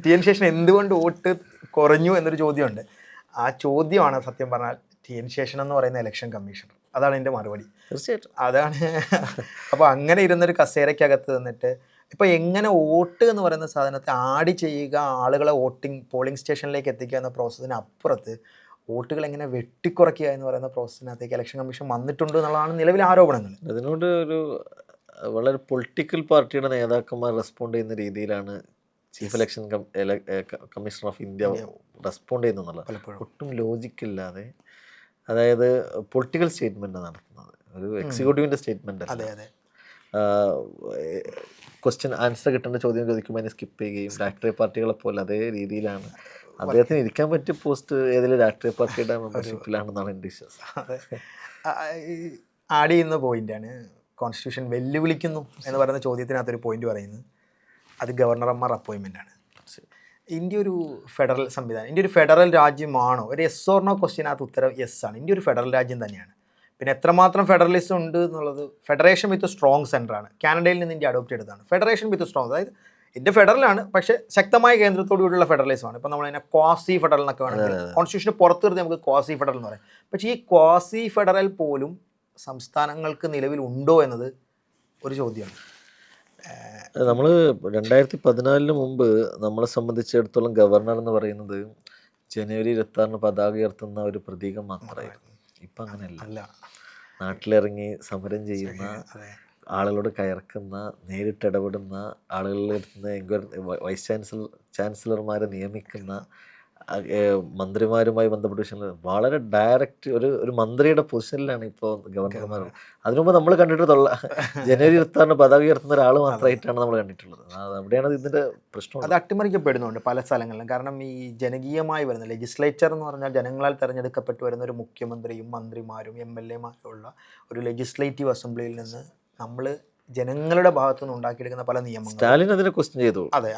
ടി.എൻ. ശേഷൻ എന്തുകൊണ്ട് വോട്ട് കുറഞ്ഞു എന്നൊരു ചോദ്യമുണ്ട്. ആ ചോദ്യമാണ് സത്യം പറഞ്ഞാൽ ടി.എൻ. ശേഷൻ എന്ന് പറയുന്ന ഇലക്ഷൻ കമ്മീഷണർ. അതാണ് എൻ്റെ മറുപടി. തീർച്ചയായിട്ടും അതാണ്. അപ്പോൾ അങ്ങനെ ഇരുന്നൊരു കസേരയ്ക്കകത്ത് നിന്നിട്ട് ഇപ്പോൾ എങ്ങനെ വോട്ട് എന്ന് പറയുന്ന സാധനത്തെ ആഡ് ചെയ്യുക, ആളുകളെ പോളിംഗ് സ്റ്റേഷനിലേക്ക് എത്തിക്കുക എന്ന പ്രോസസ്സിന് അപ്പുറത്ത് വോട്ടുകൾ എങ്ങനെ വെട്ടിക്കുറയ്ക്കുക എന്ന് പറയുന്ന പ്രോസസ്സിനകത്തേക്ക് ഇലക്ഷൻ കമ്മീഷൻ വന്നിട്ടുണ്ട് എന്നുള്ളതാണ് നിലവിലെ ആരോപണങ്ങൾ. അതിനോട് ഒരു വളരെ പൊളിറ്റിക്കൽ പാർട്ടിയുടെ നേതാക്കന്മാർ റെസ്പോണ്ട് ചെയ്യുന്ന രീതിയിലാണ് chief election commissioner of India respond ചെയ്യുന്നത്. ഒട്ടും ലോജിക്കില്ലാതെ, അതായത് പൊളിറ്റിക്കൽ സ്റ്റേറ്റ്മെൻറ്റ് നടത്തുന്നത്, ഒരു എക്സിക്യൂട്ടീവിൻ്റെ സ്റ്റേറ്റ്മെൻറ്റ്. അതെ അതെ. ക്വസ്റ്റ്യൻ ആൻസർ കിട്ടേണ്ട ചോദ്യം ചോദിക്കുമ്പോൾ അതിനെ സ്കിപ്പ് ചെയ്യുകയും, രാഷ്ട്രീയ പാർട്ടികളെ പോലെ അതേ രീതിയിലാണ്. അദ്ദേഹത്തിന് ഇരിക്കാൻ പറ്റിയ പോസ്റ്റ് ഏതെങ്കിലും രാഷ്ട്രീയ പാർട്ടിയുടെ മെമ്പർഷിപ്പിലാണെന്നാണ് എൻ്റെ വിശ്വാസം. ആഡ് ചെയ്യുന്ന പോയിൻ്റാണ് കോൺസ്റ്റിറ്റ്യൂഷൻ വെല്ലുവിളിക്കുന്നു എന്ന് പറയുന്ന ചോദ്യത്തിനകത്തൊരു പോയിന്റ് പറയുന്നത് അത് ഗവർണർമാർ അപ്പോയിൻമെൻ്റാണ്. ഇന്ത്യ ഒരു ഫെഡറൽ സംവിധാനം, ഇന്ത്യ ഒരു ഫെഡറൽ രാജ്യമാണോ? ഒരു യെസ് ഓർ നോ ക്വസ്റ്റ്യനകത്ത് ഉത്തരം യെസ് ആണ്. ഇന്ത്യ ഒരു ഫെഡറൽ രാജ്യം തന്നെയാണ്. പിന്നെ എത്രമാത്രം ഫെഡറലിസം ഉണ്ട് എന്നുള്ളത്, ഫെഡറേഷൻ വിത്ത് സ്ട്രോങ് സെൻറ്ററാണ്. കാനഡയിൽ നിന്ന് ഇന്ത്യ അഡോപ്റ്റ് ചെയ്തതാണ് ഫെഡറേഷൻ വിത്ത് സ്ട്രോങ്. അതായത് ഇന്ത്യ ഫെഡറലാണ്, പക്ഷേ ശക്തമായ കേന്ദ്രത്തോടു കൂടിയുള്ള ഫെഡറലിസമാണ്. ഇപ്പോൾ നമ്മളതിനെ ക്വാസി ഫെഡറൽ എന്നൊക്കെ വേണമെങ്കിൽ കോൺസ്റ്റിറ്റ്യൂഷന് പുറത്ത് നിർത്തി നമുക്ക് ക്വാസി ഫെഡറൽ എന്ന് പറയാം. പക്ഷേ ഈ ക്വാസി ഫെഡറൽ പോലും സംസ്ഥാനങ്ങൾക്ക് നിലവിൽ ഉണ്ടോ എന്നത് ഒരു ചോദ്യമാണ്. നമ്മൾ 2014 മുമ്പ് നമ്മളെ സംബന്ധിച്ചിടത്തോളം ഗവർണർ എന്ന് പറയുന്നത് ജനുവരി 26 പതാക ഉയർത്തുന്ന ഒരു പ്രതീകം മാത്രമായിരുന്നു. ഇപ്പം അങ്ങനെയല്ല. അല്ല, നാട്ടിലിറങ്ങി സമരം ചെയ്യുന്ന, ആളുകളോട് കയർക്കുന്ന, നേരിട്ട് ഇടപെടുന്ന, ആളുകളുടെ അടുത്ത് നിന്ന് വൈസ് ചാൻസലർമാരെ നിയമിക്കുന്ന, മന്ത്രിമാരുമായി ബന്ധപ്പെട്ട വിഷയങ്ങൾ വളരെ ഡയറക്റ്റ് ഒരു മന്ത്രിയുടെ പൊസിഷനിലാണ് ഇപ്പോൾ ഗവർണർമാർ. അതിനു മുമ്പ് നമ്മൾ കണ്ടിട്ടുള്ള ജനുവരി 26 പതാക ഉയർത്തുന്ന ഒരാൾ മാത്രമായിട്ടാണ് നമ്മൾ കണ്ടിട്ടുള്ളത്. അവിടെയാണ് ഇതിൻ്റെ പ്രശ്നം. അത് അട്ടിമറിക്കപ്പെടുന്നുണ്ട് പല സ്ഥലങ്ങളിലും. കാരണം ഈ ജനകീയമായി വരുന്ന ലെജിസ്ലേച്ചർ എന്ന് പറഞ്ഞാൽ ജനങ്ങളാൽ തിരഞ്ഞെടുക്കപ്പെട്ടു വരുന്ന ഒരു മുഖ്യമന്ത്രിയും മന്ത്രിമാരും MLA-മാരും ഉള്ള ഒരു ലെജിസ്ലേറ്റീവ് അസംബ്ലിയിൽ നിന്ന് നമ്മൾ ജനങ്ങളുടെ ഭാഗത്തു നിന്ന് ഉണ്ടാക്കിയെടുക്കുന്ന പല നിയമങ്ങൾ സ്റ്റാലിൻ അതിനെ ക്വസ്റ്റ്യൻ ചെയ്തു. അതെ,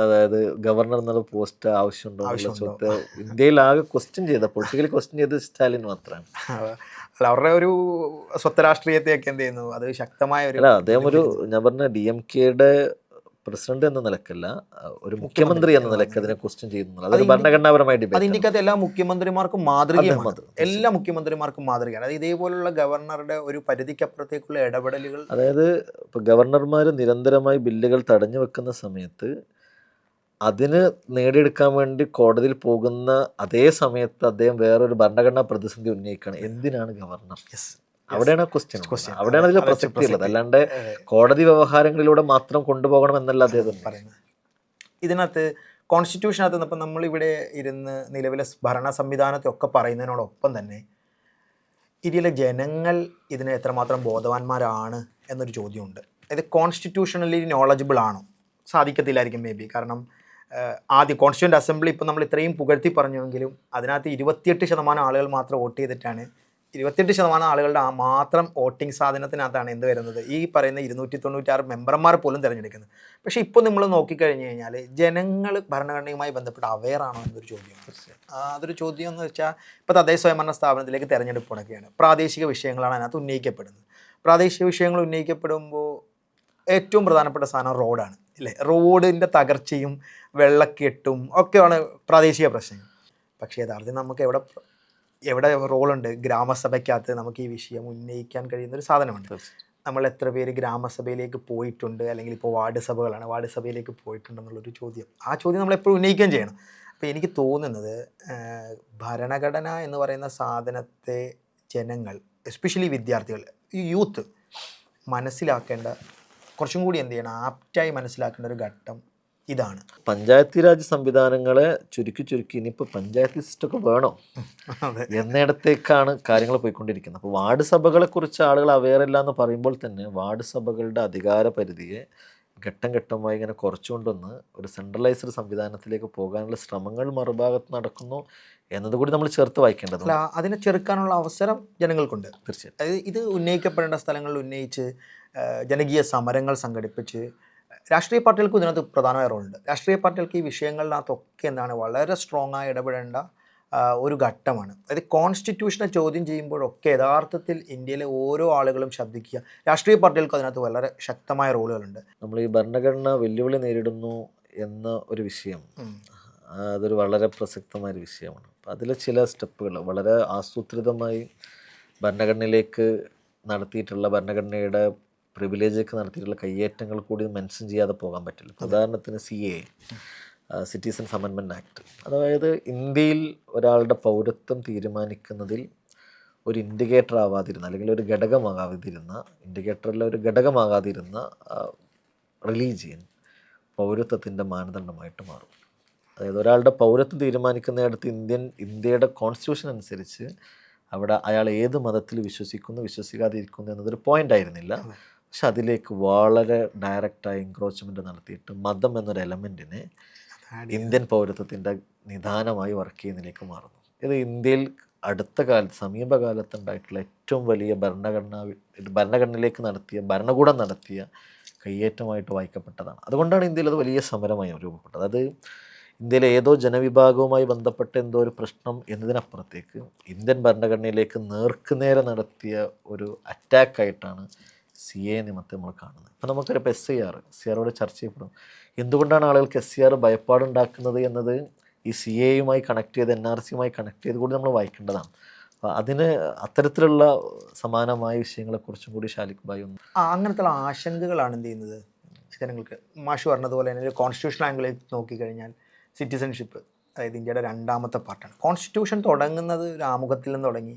അതായത് ഗവർണർ എന്നുള്ള പോസ്റ്റ് ആവശ്യമുണ്ടോ, ഇന്ത്യയിലാകെ ക്വസ്റ്റ്യൻ ചെയ്ത പൊളിറ്റിക്കലി ക്വസ്റ്റ്യൻ ചെയ്ത് സ്റ്റാലിൻ മാത്രമാണ്. അല്ല, അവരുടെ ഒരു സ്വത്ത് രാഷ്ട്രീയത്തെയൊക്കെ എന്ത് ചെയ്യുന്നു, അത് ശക്തമായ ഒരു അദ്ദേഹം ഒരു ഞാൻ പറഞ്ഞ DMK-യുടെ പ്രസിഡന്റ് എന്ന നിലക്കല്ല, ഒരു മുഖ്യമന്ത്രി എന്ന നിലക്ക് അതിനെ ക്വസ്റ്റ്യൻ ചെയ്യുന്നു. അത് ഭരണഘടനാപരമായി അത് ഇന്ത്യക്കകത്ത് എല്ലാ മുഖ്യമന്ത്രിമാർക്കും മാതൃകയാണ്. എല്ലാ മുഖ്യമന്ത്രിമാർക്കും മാതൃകയാണ്. അത് ഇതേപോലുള്ള ഗവർണറുടെ ഒരു പരിധിക്കപ്പുറത്തേക്കുള്ള ഇടപെടലുകൾ. അതായത് ഇപ്പോൾ ഗവർണർമാർ നിരന്തരമായി ബില്ലുകൾ തടഞ്ഞു വെക്കുന്ന സമയത്ത് അതിന് നേടിയെടുക്കാൻ വേണ്ടി കോടതിയിൽ പോകുന്ന അതേ സമയത്ത് അദ്ദേഹം വേറൊരു ഭരണഘടനാ പ്രതിസന്ധി ഉന്നയിക്കുകയാണ്. എന്തിനാണ് ഗവർണർ? അവിടെയാണ് ക്വസ്റ്റ്യൻ. അവിടെയാണ് അതിൽ പ്രസക്തി ഉള്ളത്. അല്ലാണ്ട് കോടതി വ്യവഹാരങ്ങളിലൂടെ മാത്രം കൊണ്ടുപോകണം എന്നല്ല അദ്ദേഹം പറയുന്നത്. ഇതിനകത്ത് കോൺസ്റ്റിറ്റ്യൂഷനകത്ത് ഇപ്പം നമ്മളിവിടെ ഇരുന്ന് നിലവിലെ ഭരണ സംവിധാനത്തെ ഒക്കെ പറയുന്നതിനോടൊപ്പം തന്നെ ഇന്ത്യയിലെ ജനങ്ങൾ ഇതിന് എത്രമാത്രം ബോധവാന്മാരാണ് എന്നൊരു ചോദ്യമുണ്ട്. ഇത് കോൺസ്റ്റിറ്റ്യൂഷണലി നോളജബിൾ ആണോ? സാധിക്കത്തില്ലായിരിക്കും മേ ബി. കാരണം ആദ്യം കോൺസ്റ്റിറ്റ്യൂൻ്റ് അസംബ്ലി ഇപ്പം നമ്മൾ ഇത്രയും പുകഴ്ത്തി പറഞ്ഞുവെങ്കിലും അതിനകത്ത് 28% ആളുകൾ മാത്രം വോട്ട് ചെയ്തിട്ടാണ് 28% ആളുകളുടെ മാത്രം വോട്ടിംഗ് സാധനത്തിനകത്താണ് എന്ത് വരുന്നത്, ഈ പറയുന്ന 296 മെമ്പർമാരെ പോലും തിരഞ്ഞെടുക്കുന്നത്. പക്ഷേ ഇപ്പോൾ നമ്മൾ നോക്കിക്കഴിഞ്ഞ് കഴിഞ്ഞാൽ ജനങ്ങൾ ഭരണഘടനയുമായി ബന്ധപ്പെട്ട് അവെയറാണോ എന്നൊരു ചോദ്യമാണ്. അതൊരു ചോദ്യം എന്ന് വെച്ചാൽ ഇപ്പോൾ തദ്ദേശ സ്വയംഭരണ സ്ഥാപനത്തിലേക്ക് തിരഞ്ഞെടുപ്പ് നടക്കുകയാണ്. പ്രാദേശിക വിഷയങ്ങളാണ് അതിനകത്ത് ഉന്നയിക്കപ്പെടുന്നത്. പ്രാദേശിക വിഷയങ്ങൾ ഉന്നയിക്കപ്പെടുമ്പോൾ ഏറ്റവും പ്രധാനപ്പെട്ട സാധനം റോഡാണ്, അല്ലേ? റോഡിൻ്റെ തകർച്ചയും വെള്ളക്കെട്ടും ഒക്കെയാണ് പ്രാദേശിക പ്രശ്നങ്ങൾ. പക്ഷേ യഥാർത്ഥത്തിൽ നമുക്ക് എവിടെ റോളുണ്ട്? ഗ്രാമസഭയ്ക്കകത്ത് നമുക്ക് ഈ വിഷയം ഉന്നയിക്കാൻ കഴിയുന്നൊരു സാധനമുണ്ട്. നമ്മൾ എത്ര പേര് ഗ്രാമസഭയിലേക്ക് പോയിട്ടുണ്ട്, അല്ലെങ്കിൽ ഇപ്പോൾ വാർഡ് സഭകളാണ്, വാർഡ് സഭയിലേക്ക് പോയിട്ടുണ്ടെന്നുള്ളൊരു ചോദ്യം. ആ ചോദ്യം നമ്മളെപ്പോഴും ഉന്നയിക്കുകയും ചെയ്യണം. അപ്പോൾ എനിക്ക് തോന്നുന്നത് ഭരണഘടന എന്ന് പറയുന്ന സാധനത്തെ ജനങ്ങൾ, എസ്പെഷ്യലി വിദ്യാർത്ഥികൾ, ഈ യൂത്ത് മനസ്സിലാക്കേണ്ട, കുറച്ചും കൂടി എന്ത് ചെയ്യണം, ആപ്റ്റായി മനസ്സിലാക്കേണ്ട ഒരു ഘട്ടം ഇതാണ്. പഞ്ചായത്തി രാജ് സംവിധാനങ്ങളെ ചുരുക്കി ഇനിയിപ്പോൾ പഞ്ചായത്ത് സിസ്റ്റമൊക്കെ വേണോ എന്നിടത്തേക്കാണ് കാര്യങ്ങൾ പോയിക്കൊണ്ടിരിക്കുന്നത്. അപ്പോൾ വാർഡ് സഭകളെ കുറിച്ച് ആളുകൾ അവെയർ അല്ല എന്ന് പറയുമ്പോൾ തന്നെ വാർഡ് സഭകളുടെ അധികാര പരിധിയെ ഘട്ടം ഘട്ടമായി ഇങ്ങനെ കുറച്ചുകൊണ്ടൊന്ന് ഒരു സെൻട്രലൈസ്ഡ് സംവിധാനത്തിലേക്ക് പോകാനുള്ള ശ്രമങ്ങൾ മറുഭാഗത്ത് നടക്കുന്നു എന്നതുകൂടി നമ്മൾ ചേർത്ത് വായിക്കേണ്ടത്. അതിനെ ചെറുക്കാനുള്ള അവസരം ജനങ്ങൾക്കുണ്ട്. തീർച്ചയായും. അതായത് ഇത് ഉന്നയിക്കപ്പെടേണ്ട സ്ഥലങ്ങളിൽ ഉന്നയിച്ച് ജനകീയ സമരങ്ങൾ സംഘടിപ്പിച്ച് രാഷ്ട്രീയ പാർട്ടികൾക്ക് ഇതിനകത്ത് പ്രധാനമായ റോളുണ്ട്. രാഷ്ട്രീയ പാർട്ടികൾക്ക് ഈ വിഷയങ്ങളിനകത്തൊക്കെ എന്താണ് വളരെ സ്ട്രോങ് ആയി ഇടപെടേണ്ട ഒരു ഘട്ടമാണ്. അതായത് കോൺസ്റ്റിറ്റ്യൂഷനെ ചോദ്യം ചെയ്യുമ്പോഴൊക്കെ യഥാർത്ഥത്തിൽ ഇന്ത്യയിലെ ഓരോ ആളുകളും ശബ്ദിക്കുക. രാഷ്ട്രീയ പാർട്ടികൾക്ക് അതിനകത്ത് വളരെ ശക്തമായ റോളുകളുണ്ട്. നമ്മൾ ഈ ഭരണഘടന വെല്ലുവിളി നേരിടുന്നു എന്ന ഒരു വിഷയം, അതൊരു വളരെ പ്രസക്തമായ ഒരു വിഷയമാണ്. അപ്പോൾ അതിലെ ചില സ്റ്റെപ്പുകൾ വളരെ ആസൂത്രിതമായി ഭരണഘടനയിലേക്ക് നടത്തിയിട്ടുള്ള, ഭരണഘടനയുടെ പ്രിവിലേജൊക്കെ നടത്തിയിട്ടുള്ള കയ്യേറ്റങ്ങൾ കൂടി മെൻഷൻ ചെയ്യാതെ പോകാൻ പറ്റില്ല. ഉദാഹരണത്തിന് CAA, സിറ്റിസൺസ് അമെൻമെൻറ്റ് ആക്ട്. അതായത് ഇന്ത്യയിൽ ഒരാളുടെ പൗരത്വം തീരുമാനിക്കുന്നതിൽ ഒരു ഇൻഡിക്കേറ്റർ ആവാതിരുന്ന, അല്ലെങ്കിൽ ഒരു ഘടകമാകാതിരുന്ന, ഇൻഡിക്കേറ്ററിലെ ഒരു ഘടകമാകാതിരുന്ന റിലീജിയൻ പൗരത്വത്തിൻ്റെ മാനദണ്ഡമായിട്ട് മാറും. അതായത് ഒരാളുടെ പൗരത്വം തീരുമാനിക്കുന്നിടത്ത് ഇന്ത്യയുടെ കോൺസ്റ്റിറ്റ്യൂഷൻ അനുസരിച്ച് അവിടെ അയാൾ ഏത് മതത്തിൽ വിശ്വസിക്കാതിരിക്കുന്നു എന്നതൊരു പോയിന്റ് ആയിരുന്നില്ല. പക്ഷെ അതിലേക്ക് വളരെ ഡയറക്റ്റായി എൻക്രോച്ച്മെൻറ്റ് നടത്തിയിട്ട് മതം എന്നൊരു എലമെൻറ്റിനെ ഇന്ത്യൻ പൗരത്വത്തിൻ്റെ നിദാനമായി വർക്ക് ചെയ്യുന്നതിലേക്ക് മാറുന്നു. ഇത് ഇന്ത്യയിൽ അടുത്ത കാലത്ത്, സമീപകാലത്തുണ്ടായിട്ടുള്ള ഏറ്റവും വലിയ ഭരണഘടനയിലേക്ക് ഭരണകൂടം നടത്തിയ കയ്യേറ്റമായിട്ട് വായിക്കപ്പെട്ടതാണ്. അതുകൊണ്ടാണ് ഇന്ത്യയിൽ അത് വലിയ സമരമായി രൂപപ്പെട്ടത്. അത് ഇന്ത്യയിലെ ഏതോ ജനവിഭാഗവുമായി ബന്ധപ്പെട്ട എന്തോ ഒരു പ്രശ്നം എന്നതിനപ്പുറത്തേക്ക് ഇന്ത്യൻ ഭരണഘടനയിലേക്ക് നേർക്കുനേരെ നടത്തിയ ഒരു അറ്റാക്കായിട്ടാണ് CAA നിയമത്തെ നമ്മൾ കാണുന്നത്. അപ്പോൾ നമുക്കൊരു SCRോട് ചർച്ച ചെയ്യപ്പെടും. എന്തുകൊണ്ടാണ് ആളുകൾക്ക് SCR ഭയപ്പാടുണ്ടാക്കുന്നത് എന്നത് ഈ CAAയുമായി കണക്ട് ചെയ്ത്, NRCയുമായി കണക്ട് ചെയ്ത് കൂടി നമ്മൾ വായിക്കേണ്ടതാണ്. അപ്പോൾ അതിന് അത്തരത്തിലുള്ള സമാനമായ വിഷയങ്ങളെക്കുറിച്ചും കൂടി ഷാലിഖ് ഭായ് ഒന്ന് അങ്ങനത്തെ ആശങ്കകളാണ് എന്ത് ചെയ്യുന്നത് ജനങ്ങൾക്ക്. മാഷ് പറഞ്ഞതുപോലെ തന്നെ ഒരു കോൺസ്റ്റിറ്റ്യൂഷണൽ ആംഗിളിൽ നോക്കിക്കഴിഞ്ഞാൽ സിറ്റിസൺഷിപ്പ്, അതായത് ഇന്ത്യയുടെ 2ാമത്തെ പാർട്ടാണ്. കോൺസ്റ്റിറ്റ്യൂഷൻ തുടങ്ങുന്നത് ഒരു ആമുഖത്തിൽ നിന്ന് തുടങ്ങി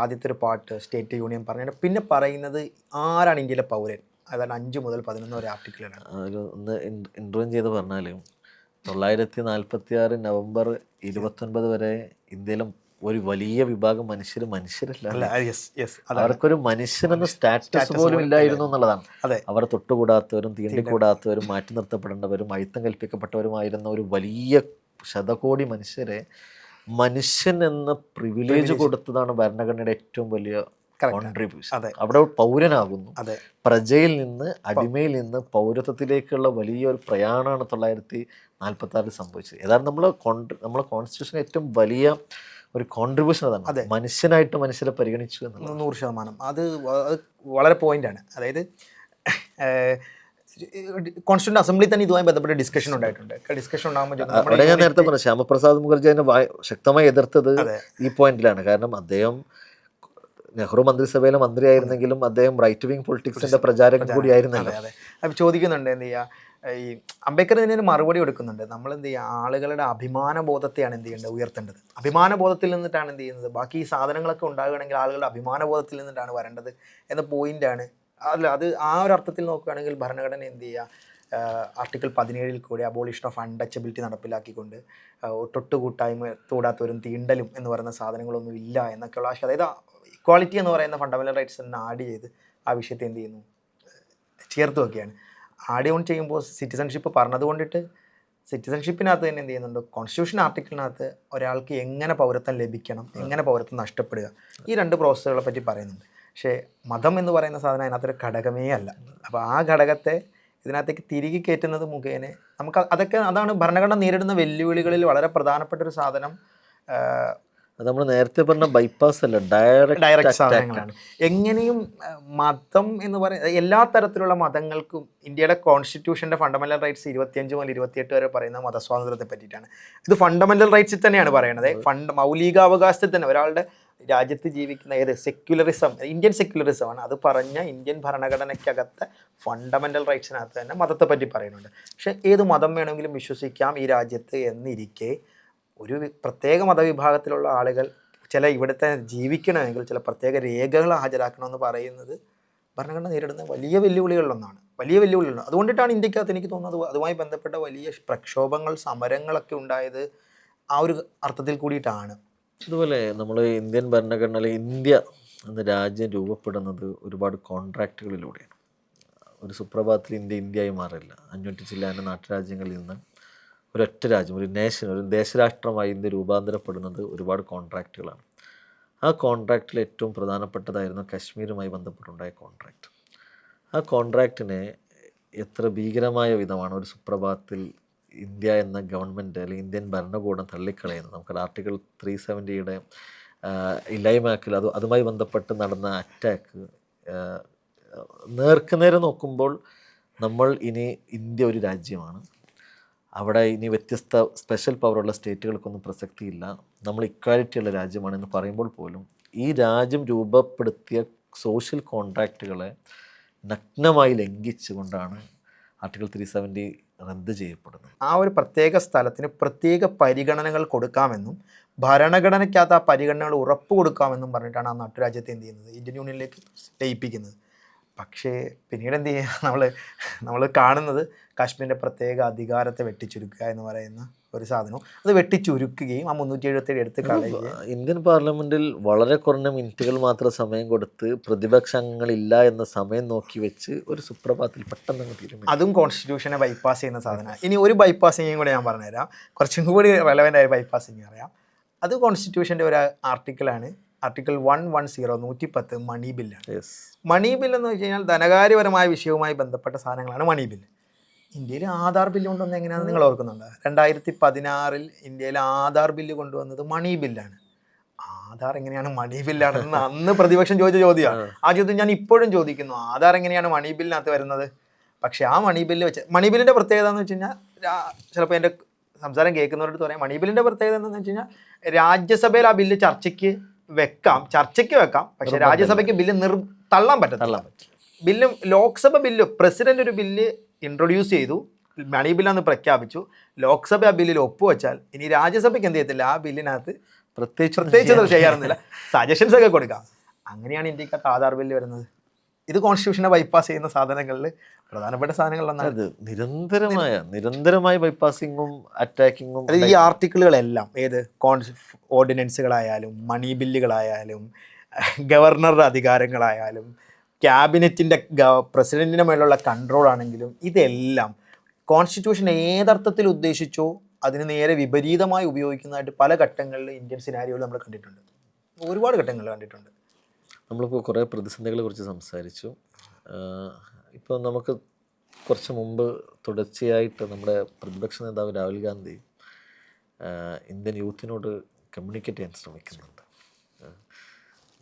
ആദ്യത്തെ ഒരു പാർട്ട് സ്റ്റേറ്റ് യൂണിയൻ പറഞ്ഞിട്ട് പിന്നെ പറയുന്നത് ആരാണ് ഇന്ത്യയിലെ പൗരൻ, അതാണ് 5 മുതൽ 11 വരെ ആർട്ടിക്കിളാണ്. ഒന്ന് ഇൻട്രോയും ചെയ്ത് പറഞ്ഞാൽ 946 നവംബർ 29 വരെ ഇന്ത്യയിലും ഒരു വലിയ വിഭാഗം മനുഷ്യരല്ല, അവർക്കൊരു മനുഷ്യനെന്ന സ്റ്റാറ്റസ് പോലും ഇല്ലായിരുന്നു എന്നുള്ളതാണ്. അവർ തൊട്ടുകൂടാത്തവരും തീണ്ടിക്കൂടാത്തവരും മാറ്റി നിർത്തപ്പെടേണ്ടവരും അയിത്തം കൽപ്പിക്കപ്പെട്ടവരുമായിരുന്ന ഒരു വലിയ ശതകോടി മനുഷ്യരെ മനുഷ്യൻ എന്ന പ്രിവിലേജ് കൊടുത്തതാണ് ഭരണഘടനയുടെ ഏറ്റവും വലിയ കോൺട്രിബ്യൂഷൻ. അവിടെ പൗരനാകുന്നു. പ്രജയിൽ നിന്ന് അടിമയിൽ നിന്ന് പൗരത്വത്തിലേക്കുള്ള വലിയൊരു പ്രയാണമാണ് 946 സംഭവിച്ചത്. ഏതാണ്ട് നമ്മളെ കോൺസ്റ്റിറ്റ്യൂഷൻ ഏറ്റവും വലിയ ഒരു കോൺട്രിബ്യൂഷൻ അതാണ്. മനുഷ്യനായിട്ട് മനുഷ്യരെ പരിഗണിച്ചു എന്നുള്ളത് 100%. അത് വളരെ പോയിന്റാണ്. അതായത് കോൺസ്റ്റിറ്റ്യൂന്റ് അസംബ്ലി തന്നെ ഇതുമായി ബന്ധപ്പെട്ട ഡിസ്കഷൻ ഉണ്ടായിട്ടുണ്ട്. ഡിസ്കഷൻ ഉണ്ടാകുമ്പോൾ ഞാൻ നേരത്തെ പറഞ്ഞു ശ്യാമപ്രസാദ് മുഖർജി അതിനെ ശക്തമായി എതിർത്തത് ഈ പോയിന്റിലാണ്. കാരണം അദ്ദേഹം നെഹ്റു മന്ത്രിസഭയിലെ മന്ത്രിയായിരുന്നെങ്കിലും അദ്ദേഹം റൈറ്റ് വിങ് പൊളിറ്റിക്സിന്റെ പ്രചാരകൻ കൂടിയായിരുന്നല്ലോ. അതെ, ചോദിക്കുന്നുണ്ട് എന്ത് ചെയ്യുക, ഈ അംബേദ്കർ ഇതിനൊരു മറുപടി കൊടുക്കുന്നുണ്ട്. നമ്മൾ എന്ത് ചെയ്യുക, ആളുകളുടെ അഭിമാനബോധത്തെയാണ് എന്ത് ചെയ്യേണ്ടത്, ഉയർത്തേണ്ടത്. അഭിമാനബോധത്തിൽ നിന്നിട്ടാണ് എന്ത് ചെയ്യുന്നത്, ബാക്കി ഈ സാധനങ്ങളൊക്കെ ഉണ്ടാകുകയാണെങ്കിൽ ആളുകളുടെ അഭിമാനബോധത്തിൽ നിന്നിട്ടാണ് വരേണ്ടത് എന്ന പോയിന്റാണ്. അത് ആ ഒരു അർത്ഥത്തിൽ നോക്കുകയാണെങ്കിൽ ഭരണഘടന എന്ത് ചെയ്യുക, ആർട്ടിക്കിൾ 17 കൂടി അബോളിഷൻ ഓഫ് അൺടച്ചബിലിറ്റി നടപ്പിലാക്കിക്കൊണ്ട് തൊട്ടുകൂടാത്തവരും തീണ്ടലും എന്ന് പറയുന്ന സാധനങ്ങളൊന്നും ഇല്ല എന്നൊക്കെയുള്ള ആശയം, അതായത് ഇക്വാളിറ്റി എന്ന് പറയുന്ന ഫണ്ടമെൻ്റൽ റൈറ്റ്സ് തന്നെ ആഡ് ചെയ്ത് ആ വിഷയത്തെ എന്ത് ചെയ്യുന്നു, ചേർത്ത് വയ്ക്കുകയാണ്. ആഡ് ഓൺ ചെയ്യുമ്പോൾ സിറ്റിസൺഷിപ്പ് പറഞ്ഞതുകൊണ്ടിട്ട് സിറ്റിസൺഷിപ്പിനകത്ത് തന്നെ എന്ത് ചെയ്യുന്നുണ്ട്, കോൺസ്റ്റിറ്റ്യൂഷൻ ആർട്ടിക്കിളിനകത്ത് ഒരാൾക്ക് എങ്ങനെ പൗരത്വം ലഭിക്കണം, എങ്ങനെ പൗരത്വം നഷ്ടപ്പെടുക, ഈ 2 പ്രോസസ്സുകളെ പറ്റി പറയുന്നുണ്ട്. പക്ഷേ മതം എന്ന് പറയുന്ന സാധനം അതിനകത്തൊരു ഘടകമേ അല്ല. അപ്പോൾ ആ ഘടകത്തെ ഇതിനകത്തേക്ക് തിരികെ കയറ്റുന്നത് മുഖേന നമുക്ക് അതാണ് ഭരണഘടന നേരിടുന്ന വെല്ലുവിളികളിൽ വളരെ പ്രധാനപ്പെട്ട ഒരു സാധനം. നമ്മൾ നേരത്തെ പറഞ്ഞ ബൈപ്പാസ് അല്ല, ഡയറക്റ്റ് സാധനങ്ങളാണ്. എങ്ങനെയും മതം എന്ന് പറയുന്നത് എല്ലാ തരത്തിലുള്ള മതങ്ങൾക്കും ഇന്ത്യയുടെ കോൺസ്റ്റിറ്റ്യൂഷൻ്റെ ഫണ്ടമെൻ്റൽ റൈറ്റ്സ് 25 മുതൽ 28 വരെ പറയുന്ന മതസ്വാതന്ത്ര്യത്തെ പറ്റിയിട്ടാണ്. ഇത് ഫണ്ടമെൻ്റൽ റൈറ്റ്സിൽ തന്നെയാണ് പറയുന്നത്. മൗലികാവകാശത്തിൽ തന്നെ ഒരാളുടെ രാജ്യത്ത് ജീവിക്കുന്ന സെക്യുലറിസം, ഇന്ത്യൻ സെക്യുലറിസമാണ് അത് പറഞ്ഞ ഇന്ത്യൻ ഭരണഘടനയ്ക്കകത്തെ ഫണ്ടമെൻ്റൽ റൈറ്റ്സിനകത്ത് തന്നെ മതത്തെ പറ്റി പറയുന്നുണ്ട്. പക്ഷേ ഏത് മതം വേണമെങ്കിലും വിശ്വസിക്കാം ഈ രാജ്യത്ത് എന്നിരിക്കെ ഒരു പ്രത്യേക മതവിഭാഗത്തിലുള്ള ആളുകൾ ഇവിടുത്തെ ജീവിക്കണമെങ്കിൽ ചില പ്രത്യേക രേഖകൾ ഹാജരാക്കണമെന്ന് പറയുന്നത് ഭരണഘടന നേരിടുന്ന വലിയ വെല്ലുവിളികളിലൊന്നാണ്. അതുകൊണ്ടിട്ടാണ് ഇന്ത്യക്കകത്ത് എനിക്ക് തോന്നുന്നത് അതുമായി ബന്ധപ്പെട്ട വലിയ പ്രക്ഷോഭങ്ങൾ, സമരങ്ങളൊക്കെ ഉണ്ടായത് ആ ഒരു അർത്ഥത്തിൽ കൂടിയിട്ടാണ്. അതുപോലെ നമ്മൾ ഇന്ത്യൻ ഭരണഘടനയിൽ ഇന്ത്യ എന്ന രാജ്യം രൂപപ്പെടുന്നത് ഒരുപാട് കോൺട്രാക്റ്റുകളിലൂടെയാണ്. ഒരു സുപ്രഭാതത്തിൽ ഇന്ത്യയായി മാറില്ല. 500 ചില്ലാന നാട്ടുരാജ്യങ്ങളിൽ നിന്ന് ഒരൊറ്റ രാജ്യം, ഒരു നേഷൻ, ഒരു ദേശരാഷ്ട്രമായി ഇന്ത്യ രൂപാന്തരപ്പെടുന്നത് ഒരുപാട് കോൺട്രാക്റ്റുകളാണ്. ആ കോൺട്രാക്റ്റിൽ ഏറ്റവും പ്രധാനപ്പെട്ടതായിരുന്നു കശ്മീരുമായി ബന്ധപ്പെട്ടുണ്ടായ കോൺട്രാക്റ്റ്. ആ കോൺട്രാക്റ്റിനെ എത്ര ഭീകരമായ വിധമാണ് ഒരു സുപ്രഭാതത്തിൽ ഇന്ത്യ എന്ന ഗവൺമെൻറ് അല്ലെങ്കിൽ ഇന്ത്യൻ ഭരണകൂടം തള്ളിക്കളയുന്നത്. നമുക്ക് ആർട്ടിക്കിൾ 370 ഇലൈമാക്കിൽ അതുമായി ബന്ധപ്പെട്ട് നടന്ന അറ്റാക്ക് നേർക്കുനേരെ നോക്കുമ്പോൾ നമ്മൾ ഇനി ഇന്ത്യ ഒരു രാജ്യമാണ്, അവിടെ ഇനി വ്യത്യസ്ത സ്പെഷ്യൽ പവറുള്ള സ്റ്റേറ്റുകൾക്കൊന്നും പ്രസക്തിയില്ല, നമ്മൾ ഇക്വാലിറ്റിയുള്ള രാജ്യമാണെന്ന് പറയുമ്പോൾ പോലും ഈ രാജ്യം രൂപപ്പെടുത്തിയ സോഷ്യൽ കോൺട്രാക്റ്റുകളെ നഗ്നമായി ലംഘിച്ചുകൊണ്ടാണ് ആർട്ടിക്കിൾ 370 റദ്ദ് ചെയ്യപ്പെടുന്നത്. ആ ഒരു പ്രത്യേക സ്ഥലത്തിന് പ്രത്യേക പരിഗണനകൾ കൊടുക്കാമെന്നും ഭരണഘടനയ്ക്കകത്ത് ആ പരിഗണനകൾ ഉറപ്പ് കൊടുക്കാമെന്നും പറഞ്ഞിട്ടാണ് ആ നാട്ടുരാജ്യത്തെ എന്ത് ചെയ്യുന്നത്, ഇന്ത്യൻ യൂണിയനിലേക്ക് ലയിപ്പിക്കുന്നത്. പക്ഷേ പിന്നീട് എന്ത് ചെയ്യുക, നമ്മൾ കാണുന്നത് കാശ്മീരിൻ്റെ പ്രത്യേക അധികാരത്തെ വെട്ടിച്ചുരുക്കുക എന്ന് പറയുന്ന ഒരു സാധനവും അത് വെട്ടിച്ചുരുക്കുകയും ആ 377 എടുത്ത് കളയുകയും. ഇന്ത്യൻ പാർലമെൻറ്റിൽ വളരെ കുറഞ്ഞ മിനിറ്റുകൾ മാത്രം സമയം കൊടുത്ത് പ്രതിപക്ഷ അംഗങ്ങളില്ല എന്ന സമയം നോക്കി വെച്ച് ഒരു സുപ്രഭാതത്തിൽ പെട്ടെന്ന് തീരുമാനം. അതും കോൺസ്റ്റിറ്റ്യൂഷനെ ബൈപ്പാസ് ചെയ്യുന്ന സാധനമാണ്. ഇനി ഒരു ബൈപ്പാസിങ്ങും കൂടെ ഞാൻ പറഞ്ഞുതരാം, കുറച്ചും കൂടി റെലവൻ്റ് ആയ ബൈപ്പാസിങ് അറിയാം. അത് കോൺസ്റ്റിറ്റ്യൂഷൻ്റെ ഒരു ആർട്ടിക്കിളാണ്, ആർട്ടിക്കിൾ 110 110 മണി ബില്ലാണ്. മണി ബിൽ എന്ന് വെച്ച് കഴിഞ്ഞാൽ ധനകാര്യപരമായ വിഷയവുമായി ബന്ധപ്പെട്ട സാധനങ്ങളാണ് മണി ബിൽ. ഇന്ത്യയിൽ ആധാർ ബില്ല് കൊണ്ടുവന്നത് എങ്ങനെയാണെന്ന് നിങ്ങൾ ഓർക്കുന്നുണ്ട്? 2016 ഇന്ത്യയിൽ ആധാർ ബില്ല് കൊണ്ടുവന്നത് മണി ബില്ലാണ്. ആധാർ എങ്ങനെയാണ് മണി ബില്ലാണെന്ന് അന്ന് പ്രതിപക്ഷം ചോദിച്ച ചോദ്യമാണ്. ആ ചോദ്യം ഞാൻ ഇപ്പോഴും ചോദിക്കുന്നു, ആധാർ എങ്ങനെയാണ് മണി ബില്ലിനകത്ത് വരുന്നത്? പക്ഷേ ആ മണി ബില്ല് വെച്ച്, മണി ബില്ലിൻ്റെ പ്രത്യേകത എന്ന് വെച്ച് കഴിഞ്ഞാൽ, ചിലപ്പോൾ എൻ്റെ സംസാരം കേൾക്കുന്നവരോട് പറയാം, മണി ബില്ലിൻ്റെ പ്രത്യേകത എന്താണെന്ന് വെച്ച് കഴിഞ്ഞാൽ രാജ്യസഭയിൽ ആ ബില്ല് ചർച്ചയ്ക്ക് വെക്കാം, പക്ഷേ രാജ്യസഭയ്ക്ക് ബില്ല് തള്ളാൻ പറ്റത്തില്ല. ബില്ലും ലോക്സഭ ബില്ല്, പ്രസിഡന്റ് ഒരു ബില്ല് ഇൻട്രൊഡ്യൂസ് ചെയ്തു, മണി ബില്ലാന്ന് പ്രഖ്യാപിച്ചു, ലോക്സഭ ആ ബില്ലിൽ ഒപ്പുവെച്ചാൽ ഇനി രാജ്യസഭയ്ക്ക് എന്ത് ചെയ്യത്തില്ല, ആ ബില്ലിനകത്ത് പ്രത്യേകിച്ച് ചെയ്യാറുന്നില്ല, സജഷൻസ് ഒക്കെ കൊടുക്കാം. അങ്ങനെയാണ് ഇന്ത്യക്കകത്ത് ആധാർ ബില്ല് വരുന്നത്. ഇത് കോൺസ്റ്റിറ്റ്യൂഷനെ ബൈപ്പാസ് ചെയ്യുന്ന സാധനങ്ങളിൽ പ്രധാനപ്പെട്ട സാധനങ്ങളിലൊന്നാണ്. നിരന്തരമായ ബൈപ്പാസിങ്ങും അറ്റാക്കിങ്ങും. ഈ ആർട്ടിക്കിളുകളെല്ലാം ഓർഡിനൻസുകളായാലും മണി ബില്ലുകളായാലും ഗവർണറുടെ അധികാരങ്ങളായാലും ക്യാബിനറ്റിൻ്റെ പ്രസിഡന്റിൻ്റെ മേലുള്ള കൺട്രോൾ ആണെങ്കിലും ഇതെല്ലാം കോൺസ്റ്റിറ്റ്യൂഷൻ ഏതർത്ഥത്തിൽ ഉദ്ദേശിച്ചോ അതിന് നേരെ വിപരീതമായി ഉപയോഗിക്കുന്നതായിട്ട് പല ഘട്ടങ്ങളിൽ ഇന്ത്യൻ സിനാരിയോയിൽ നമ്മൾ കണ്ടിട്ടുണ്ട്, ഒരുപാട് ഘട്ടങ്ങളിൽ കണ്ടിട്ടുണ്ട്. നമ്മളിപ്പോൾ കുറേ പ്രതിസന്ധികളെ കുറിച്ച് സംസാരിച്ചു. ഇപ്പോൾ നമുക്ക് കുറച്ച് മുമ്പ് തുടർച്ചയായിട്ട് നമ്മുടെ പ്രതിപക്ഷ നേതാവ് രാഹുൽ ഗാന്ധി ഇന്ത്യൻ യൂത്തിനോട് കമ്മ്യൂണിക്കേറ്റ് ചെയ്യാൻ ശ്രമിക്കുന്നുണ്ട്.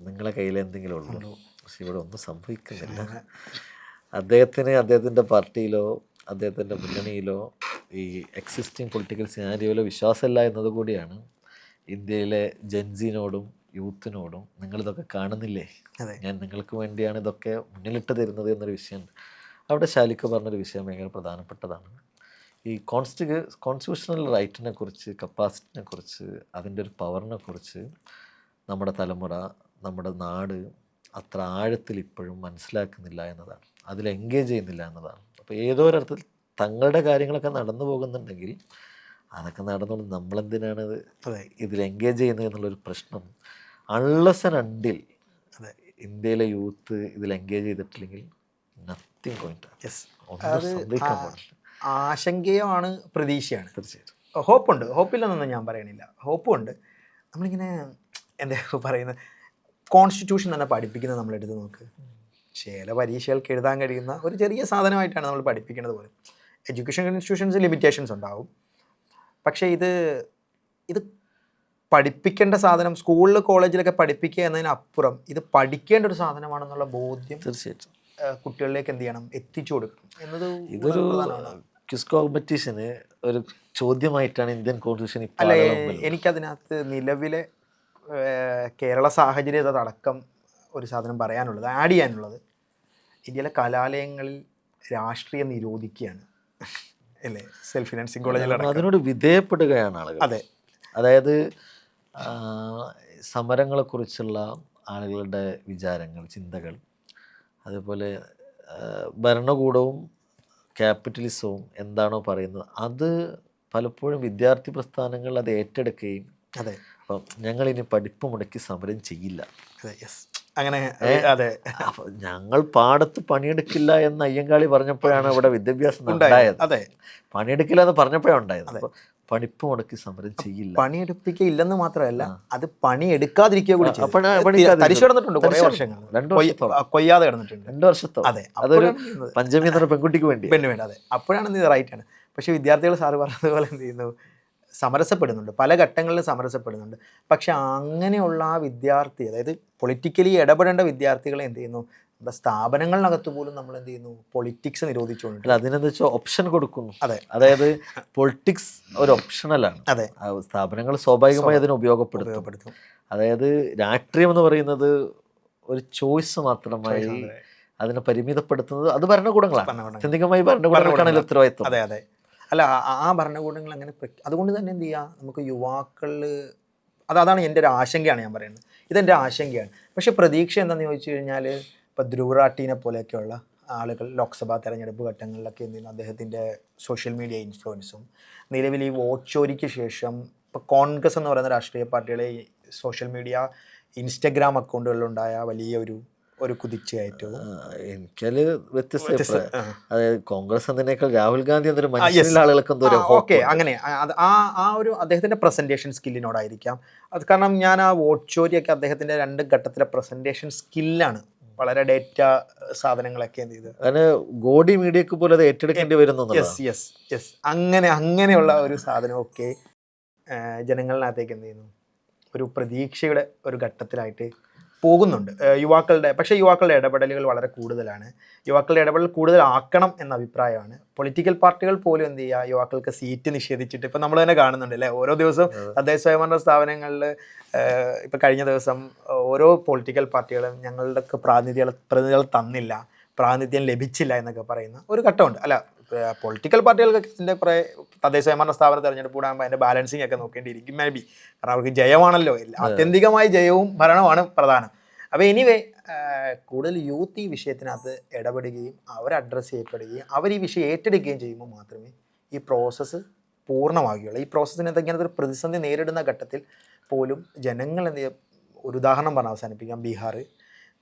നിങ്ങളെ കയ്യിൽ എന്തെങ്കിലും ഉള്ളൂ, പക്ഷെ ഇവിടെ ഒന്നും സംഭവിക്കുന്നില്ല. അദ്ദേഹത്തിൻ്റെ പാർട്ടിയിലോ അദ്ദേഹത്തിൻ്റെ മുന്നണിയിലോ ഈ എക്സിസ്റ്റിംഗ് പൊളിറ്റിക്കൽ സിനാരിയോയിലോ വിശ്വാസമില്ല എന്നതുകൂടിയാണ് ഇന്ത്യയിലെ ജൻസിനോടും യൂത്തിനോടും നിങ്ങളിതൊക്കെ കാണുന്നില്ലേ, ഞാൻ നിങ്ങൾക്ക് വേണ്ടിയാണ് ഇതൊക്കെ മുന്നിലിട്ട് തരുന്നത് എന്നൊരു വിഷയമുണ്ട്. അവിടെ ശാലിക്ക് പറഞ്ഞൊരു വിഷയം ഭയങ്കര പ്രധാനപ്പെട്ടതാണ്. ഈ കോൺസ്റ്റിറ്റ്യൂഷണൽ റൈറ്റിനെ കുറിച്ച്, കപ്പാസിറ്റിനെ കുറിച്ച്, അതിൻ്റെ ഒരു പവറിനെ കുറിച്ച് നമ്മുടെ തലമുറ, നമ്മുടെ നാട് അത്ര ആഴത്തിൽ ഇപ്പോഴും മനസ്സിലാക്കുന്നില്ല എന്നതാണ്, അതിൽ എൻഗേജ് ചെയ്യുന്നില്ല എന്നതാണ്. അപ്പോൾ ഏതോ ഒരർത്ഥത്തിൽ തങ്ങളുടെ കാര്യങ്ങളൊക്കെ നടന്നു പോകുന്നുണ്ടെങ്കിൽ അതൊക്കെ നടന്നുകൊണ്ട് നമ്മളെന്തിനാണ് ഇതിൽ എൻഗേജ് ചെയ്യുന്നത് എന്നുള്ളൊരു പ്രശ്നം അൺലെസ് ആൻഡ് അണ്ടിൽ ഇന്ത്യയിലെ യൂത്ത് ഇതിൽ എൻഗേജ് ചെയ്തിട്ടില്ലെങ്കിൽ നത്തിങ് പോയിന്റ്. ആശങ്കയാണ്, പ്രതീക്ഷയാണ്. തീർച്ചയായിട്ടും ഹോപ്പുണ്ട്, ഹോപ്പില്ലെന്നൊന്നും ഞാൻ പറയണില്ല, ഹോപ്പുണ്ട്. നമ്മളിങ്ങനെ എന്താ പറയുന്നത്, കോൺസ്റ്റിറ്റ്യൂഷൻ തന്നെ പഠിപ്പിക്കുന്നത് നമ്മളെടുത്ത് നോക്ക്, ചില പരീക്ഷകൾക്ക് എഴുതാൻ കഴിയുന്ന ഒരു ചെറിയ സാധനമായിട്ടാണ് നമ്മൾ പഠിപ്പിക്കുന്നത് പോലും. എഡ്യൂക്കേഷൻ ഇൻസ്റ്റിറ്റ്യൂഷൻസ് ലിമിറ്റേഷൻസ് ഉണ്ടാവും, പക്ഷേ ഇത് പഠിപ്പിക്കേണ്ട സാധനം സ്കൂളിൽ കോളേജിലൊക്കെ പഠിപ്പിക്കുക എന്നതിനപ്പുറം ഇത് പഠിക്കേണ്ട ഒരു സാധനമാണെന്നുള്ള ബോധ്യം തീർച്ചയായിട്ടും കുട്ടികളിലേക്ക് എന്ത് ചെയ്യണം, എത്തിച്ചു കൊടുക്കണം എന്നത്. ഇതൊരു ക്വിസ് കോമ്പറ്റീഷന് ഒരു ചോദ്യമായിട്ടാണ് ഇന്ത്യൻ കോൺസ്റ്റിറ്റ്യൂഷൻ. അല്ല, എനിക്കതിനകത്ത് നിലവിലെ കേരള സാഹചര്യത്തടക്കം ഒരു സാധനം പറയാനുള്ളത്, ആഡ് ചെയ്യാനുള്ളത്, ഇന്ത്യയിലെ കലാലയങ്ങളിൽ രാഷ്ട്രീയം നിരോധിക്കുകയാണ് അല്ലേ, സെൽഫ് ഫിനാൻസിങ് കോളേജിൽ അതിനോട് വിധേയപ്പെടുകയാണ് ആളുകൾ. അതെ, അതായത് സമരങ്ങളെക്കുറിച്ചുള്ള ആളുകളുടെ വിചാരങ്ങൾ, ചിന്തകൾ, അതേപോലെ ഭരണകൂടവും ക്യാപിറ്റലിസവും എന്താണോ പറയുന്നത് അത് പലപ്പോഴും വിദ്യാർത്ഥി പ്രസ്ഥാനങ്ങൾ അത് ഏറ്റെടുക്കുകയും, അതെ, അപ്പം ഞങ്ങളിനി പഠിപ്പ് മുടക്കി സമരം ചെയ്യില്ല, അങ്ങനെ, അതെ, ഞങ്ങൾ പാടത്ത് പണിയെടുക്കില്ല എന്ന് അയ്യങ്കാളി പറഞ്ഞപ്പോഴാണ് ഇവിടെ വിദ്യാഭ്യാസം ഉണ്ടായത്. അതെ, പണിയെടുക്കില്ല എന്ന് പറഞ്ഞപ്പോഴാണ് ഉണ്ടായത്. അപ്പോൾ പഠിപ്പ് മുടക്കി സമരം ചെയ്യില്ല, പണിയെടുപ്പിക്കില്ലെന്ന് മാത്രമല്ല അത് പണിയെടുക്കാതിരിക്കുക കൂടി തരിച്ചു കിടന്നിട്ടുണ്ട് കുറേ വർഷങ്ങൾ, 2 വർഷത്തോളം കൊയ്യാതെ കിടന്നിട്ടുണ്ട്, 2 വർഷത്തോളം. അതെ, അതൊരു പഞ്ചമി എന്നൊരു പെൺകുട്ടിക്ക് വേണ്ടി. അതെ, അപ്പോഴാണ് ഇത് റൈറ്റ് ആണ്. പക്ഷേ വിദ്യാർത്ഥികൾ സാറ് പറഞ്ഞതുപോലെ എന്ത് ചെയ്യുന്നു, സമരസപ്പെടുന്നുണ്ട്, പല ഘട്ടങ്ങളിലും സമരസപ്പെടുന്നുണ്ട്. പക്ഷെ അങ്ങനെയുള്ള ആ വിദ്യാർത്ഥി, അതായത് പൊളിറ്റിക്കലി ഇടപെടേണ്ട വിദ്യാർത്ഥികളെ എന്ത് ചെയ്യുന്നു, നമ്മുടെ സ്ഥാപനങ്ങളിനകത്ത് പോലും നമ്മൾ എന്ത് ചെയ്യുന്നു, പൊളിറ്റിക്സ് നിരോധിച്ചുകൊണ്ട് അതിനെന്താ വെച്ചാൽ ഓപ്ഷൻ കൊടുക്കുന്നു. അതെ, അതായത് പൊളിറ്റിക്സ് ഒരു ഓപ്ഷണലാണ്. അതെ, സ്ഥാപനങ്ങൾ സ്വാഭാവികമായി അതിനെ ഉപയോഗപ്പെടുത്തും. അതായത് രാഷ്ട്രീയം എന്ന് പറയുന്നത് ഒരു ചോയ്സ് മാത്രമായി അതിനെ പരിമിതപ്പെടുത്തുന്നത് അത് ഭരണകൂടങ്ങളാണ്. ചിന്തികമായി ഭരണകൂടങ്ങൾക്കാണല്ലോ ഉത്തരവാദിത്വം. അതെ, അതെ. അല്ല, ആ ഭരണകൂടങ്ങൾ അങ്ങനെ അതുകൊണ്ട് തന്നെ എന്ത് ചെയ്യുക, നമുക്ക് യുവാക്കളിൽ അതാണ് എൻ്റെ ഒരു ആശങ്കയാണ് ഞാൻ പറയുന്നത്, ഇതെൻ്റെ ആശങ്കയാണ്. പക്ഷേ പ്രതീക്ഷ എന്താണെന്ന് ചോദിച്ചു കഴിഞ്ഞാൽ, ഇപ്പോൾ ധ്രുവറാട്ടീനെ പോലെയൊക്കെയുള്ള ആളുകൾ ലോക്സഭാ തെരഞ്ഞെടുപ്പ് ഘട്ടങ്ങളിലൊക്കെ എന്ത് ചെയ്യുന്നു, അദ്ദേഹത്തിൻ്റെ സോഷ്യൽ മീഡിയ ഇൻഫ്ലുവൻസും, നിലവിൽ ഈ വോട്ട് ചോരിക്ക് ശേഷം ഇപ്പോൾ കോൺഗ്രസ് എന്ന് പറയുന്ന രാഷ്ട്രീയ പാർട്ടികളെ സോഷ്യൽ മീഡിയ ഇൻസ്റ്റഗ്രാം അക്കൗണ്ടുകളിലുണ്ടായ വലിയ ഒരു കുതിച്ചുകയറ്റവും എനിക്കത് വ്യത്യസ്ത. അതായത് കോൺഗ്രസ് എന്നതിനേക്കാൾ രാഹുൽ ഗാന്ധി എന്നൊരു മനുഷ്യനിലെ ആളുകൾക്ക് ഓക്കെ, അങ്ങനെ ആ ഒരു അദ്ദേഹത്തിൻ്റെ പ്രസൻറ്റേഷൻ സ്കില്ലിനോടായിരിക്കാം അത്. കാരണം ഞാൻ ആ വോട്ട് ചോരിയൊക്കെ അദ്ദേഹത്തിൻ്റെ 2 ഘട്ടത്തിലെ പ്രസൻറ്റേഷൻ സ്കില്ലാണ്, വളരെ ഡേറ്റ സാധനങ്ങളൊക്കെ എന്ത് ചെയ്ത് അങ്ങനെ ഗോഡി മീഡിയക്ക് പോലെ അത് ഏറ്റെടുക്കേണ്ടി വരുന്നു. യെസ് അങ്ങനെയുള്ള ഒരു സാധനമൊക്കെ ജനങ്ങളിനകത്തേക്ക് എന്ത് ചെയ്യുന്നു, ഒരു പ്രതീക്ഷയുടെ ഒരു ഘട്ടത്തിലായിട്ട് പോകുന്നുണ്ട് യുവാക്കളുടെ. പക്ഷേ യുവാക്കളുടെ ഇടപെടലുകൾ വളരെ കൂടുതലാണ്, യുവാക്കളുടെ ഇടപെടൽ കൂടുതലാക്കണം എന്ന അഭിപ്രായമാണ്. പൊളിറ്റിക്കൽ പാർട്ടികൾ പോലും എന്ത് ചെയ്യുക, യുവാക്കൾക്ക് സീറ്റ് നിഷേധിച്ചിട്ട് ഇപ്പം നമ്മൾ തന്നെ കാണുന്നുണ്ട് അല്ലേ, ഓരോ ദിവസവും തദ്ദേശ സ്വയംഭരണ സ്ഥാപനങ്ങളിൽ ഇപ്പം കഴിഞ്ഞ ദിവസം ഓരോ പൊളിറ്റിക്കൽ പാർട്ടികളും ഞങ്ങളുടെ പ്രതിനിധികൾ തന്നില്ല, പ്രാതിനിധ്യം ലഭിച്ചില്ല എന്നൊക്കെ പറയുന്ന ഒരു ഘട്ടമുണ്ട്. അല്ല, പൊളിറ്റിക്കൽ പാർട്ടികൾക്ക് ഇതിൻ്റെ കുറേ തദ്ദേശ സ്വയംഭരണ സ്ഥാപന തെരഞ്ഞെടുപ്പ് കൂടാകുമ്പോൾ അതിൻ്റെ ബാലൻസിങ് ഒക്കെ നോക്കേണ്ടിയിരിക്കും മേ ബി. കാരണം അവർക്ക് ജയമാണല്ലോ, ആത്യന്തികമായി ജയവും ഭരണമാണ് പ്രധാനം. അപ്പോൾ എനിവേ കൂടുതൽ യൂത്ത് ഈ വിഷയത്തിനകത്ത് ഇടപെടുകയും അവർ അഡ്രസ്സ് ചെയ്യപ്പെടുകയും അവർ ഈ വിഷയം ഏറ്റെടുക്കുകയും ചെയ്യുമ്പോൾ മാത്രമേ ഈ പ്രോസസ്സ് പൂർണ്ണമാകുകയുള്ളൂ. ഈ പ്രോസസ്സിനകത്ത് ഇങ്ങനത്തെ ഒരു പ്രതിസന്ധി നേരിടുന്ന ഘട്ടത്തിൽ പോലും ജനങ്ങൾ എന്ത് ചെയ്യും, ഒരു ഉദാഹരണം പറഞ്ഞ് അവസാനിപ്പിക്കാം.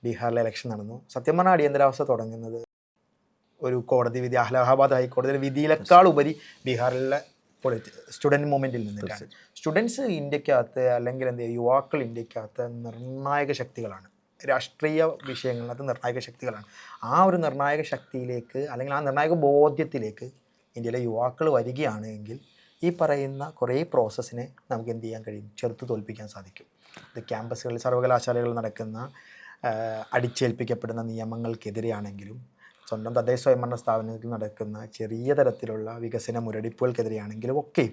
ബീഹാറിലെ ഇലക്ഷൻ നടന്നു. സത്യം പറഞ്ഞാൽ അടിയന്തരാവസ്ഥ തുടങ്ങുന്നത് ഒരു കോടതി വിധി, അലഹാബാദ് ഹൈക്കോടതിയിലെ വിധിയിലേക്കാൾ ഉപരി ബീഹാറിലെ സ്റ്റുഡൻറ് മൂവ്മെൻറ്റിൽ നിന്നിട്ടാണ്. സ്റ്റുഡൻസ് ഇന്ത്യക്കകത്ത് അല്ലെങ്കിൽ എന്ത് ചെയ്യുക, യുവാക്കൾ ഇന്ത്യക്കകത്ത് നിർണായക ശക്തികളാണ്. രാഷ്ട്രീയ വിഷയങ്ങളിനകത്ത് നിർണായക ശക്തികളാണ്. ആ ഒരു നിർണായക ശക്തിയിലേക്ക് അല്ലെങ്കിൽ ആ നിർണായക ബോധ്യത്തിലേക്ക് ഇന്ത്യയിലെ യുവാക്കൾ വരികയാണ് എങ്കിൽ ഈ പറയുന്ന കുറേ പ്രോസസ്സിനെ നമുക്ക് എന്ത് ചെയ്യാൻ കഴിയും, ചെറുത്ത് തോൽപ്പിക്കാൻ സാധിക്കും. ഇത് ക്യാമ്പസുകളിൽ സർവകലാശാലകളിൽ നടക്കുന്ന അടിച്ചേൽപ്പിക്കപ്പെടുന്ന നിയമങ്ങൾക്കെതിരെയാണെങ്കിലും സ്വന്തം തദ്ദേശ സ്വയംഭരണ സ്ഥാപനത്തിൽ നടക്കുന്ന ചെറിയ തരത്തിലുള്ള വികസന മുരടിപ്പുകൾക്കെതിരെയാണെങ്കിലും ഒക്കെ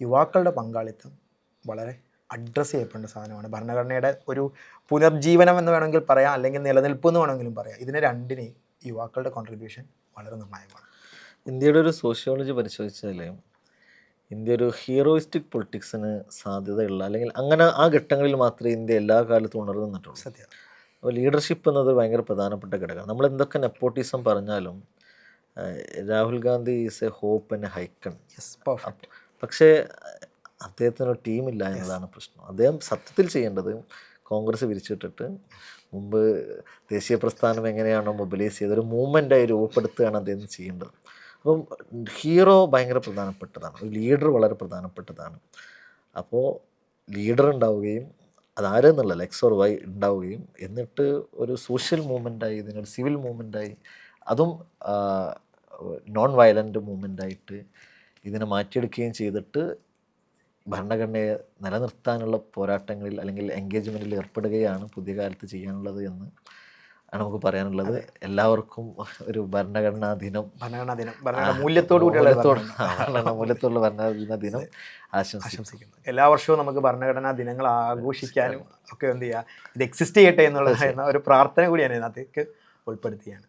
യുവാക്കളുടെ പങ്കാളിത്തം വളരെ അഡ്രസ്സ് ചെയ്യപ്പെടേണ്ട സാധനമാണ്. ഭരണഘടനയുടെ ഒരു പുനർജീവനം എന്ന് വേണമെങ്കിൽ പറയാം, അല്ലെങ്കിൽ നിലനിൽപ്പ് എന്ന് വേണമെങ്കിലും പറയാം. ഇതിന് രണ്ടിനെയും യുവാക്കളുടെ കോൺട്രിബ്യൂഷൻ വളരെ നിർണായകമാണ്. ഇന്ത്യയുടെ ഒരു സോഷ്യോളജി പരിശോധിച്ചാൽ ഇന്ത്യ ഒരു ഹീറോയിസ്റ്റിക് പൊളിറ്റിക്സിന് സാധ്യതയുള്ള, അല്ലെങ്കിൽ അങ്ങനെ ആ ഘട്ടങ്ങളിൽ മാത്രമേ ഇന്ത്യ എല്ലാ കാലത്തും ഉണർന്നു നിന്നിട്ടുള്ളൂ. സത്യം. അപ്പോൾ ലീഡർഷിപ്പ് എന്നത് ഭയങ്കര പ്രധാനപ്പെട്ട ഘടകമാണ്. നമ്മൾ എന്തൊക്കെ നെപ്പോട്ടിസം പറഞ്ഞാലും Rahul Gandhi is a hope and a icon. പക്ഷേ അദ്ദേഹത്തിനൊരു ടീമില്ല എന്നതാണ് പ്രശ്നം. അദ്ദേഹം സത്യത്തിൽ ചെയ്യേണ്ടത് കോൺഗ്രസ് വിരിച്ചിട്ടിട്ട് മുമ്പ് ദേശീയ പ്രസ്ഥാനം എങ്ങനെയാണോ മൊബിലൈസ് ചെയ്ത് ഒരു മൂവ്മെൻറ്റായി രൂപപ്പെടുത്തുകയാണ് അദ്ദേഹം ചെയ്യേണ്ടത്. അപ്പം ഹീറോ ഭയങ്കര പ്രധാനപ്പെട്ടതാണ്, ഒരു ലീഡർ വളരെ പ്രധാനപ്പെട്ടതാണ്. അപ്പോൾ ലീഡർ ഉണ്ടാവുകയും അതാരെന്നുള്ളല്ല എക്സ് ഓർ വൈ ഉണ്ടാവുകയും എന്നിട്ട് ഒരു സോഷ്യൽ മൂവ്മെൻറ്റായി, ഇതിനൊരു സിവിൽ മൂവ്മെൻറ്റായി, അതും നോൺ വയലൻ്റ് മൂവ്മെൻറ്റായിട്ട് ഇതിനെ മാറ്റിയെടുക്കുകയും ചെയ്തിട്ട് ഭരണഘടനയെ നിലനിർത്താനുള്ള പോരാട്ടങ്ങളിൽ അല്ലെങ്കിൽ എൻഗേജ്മെൻറ്റിൽ ഏർപ്പെടുകയാണ് പുതിയ കാലത്ത് ചെയ്യാനുള്ളത് എന്ന് ആണ് നമുക്ക് പറയാനുള്ളത്. എല്ലാവർക്കും ഒരു ഭരണഘടനാ ദിനം, മൂല്യത്തോടുള്ള ഭരണഘടനാ ദിനം ആശംസിക്കുന്നു. എല്ലാ വർഷവും നമുക്ക് ഭരണഘടനാ ദിനങ്ങൾ ആഘോഷിക്കാനും ഒക്കെ എന്ത് ചെയ്യുക, ഇത് എക്സിസ്റ്റ് ചെയ്യട്ടെ എന്നുള്ള ഒരു പ്രാർത്ഥന കൂടിയാണ് ഇതിനകത്തേക്ക് ഉൾപ്പെടുത്തിയാണ്.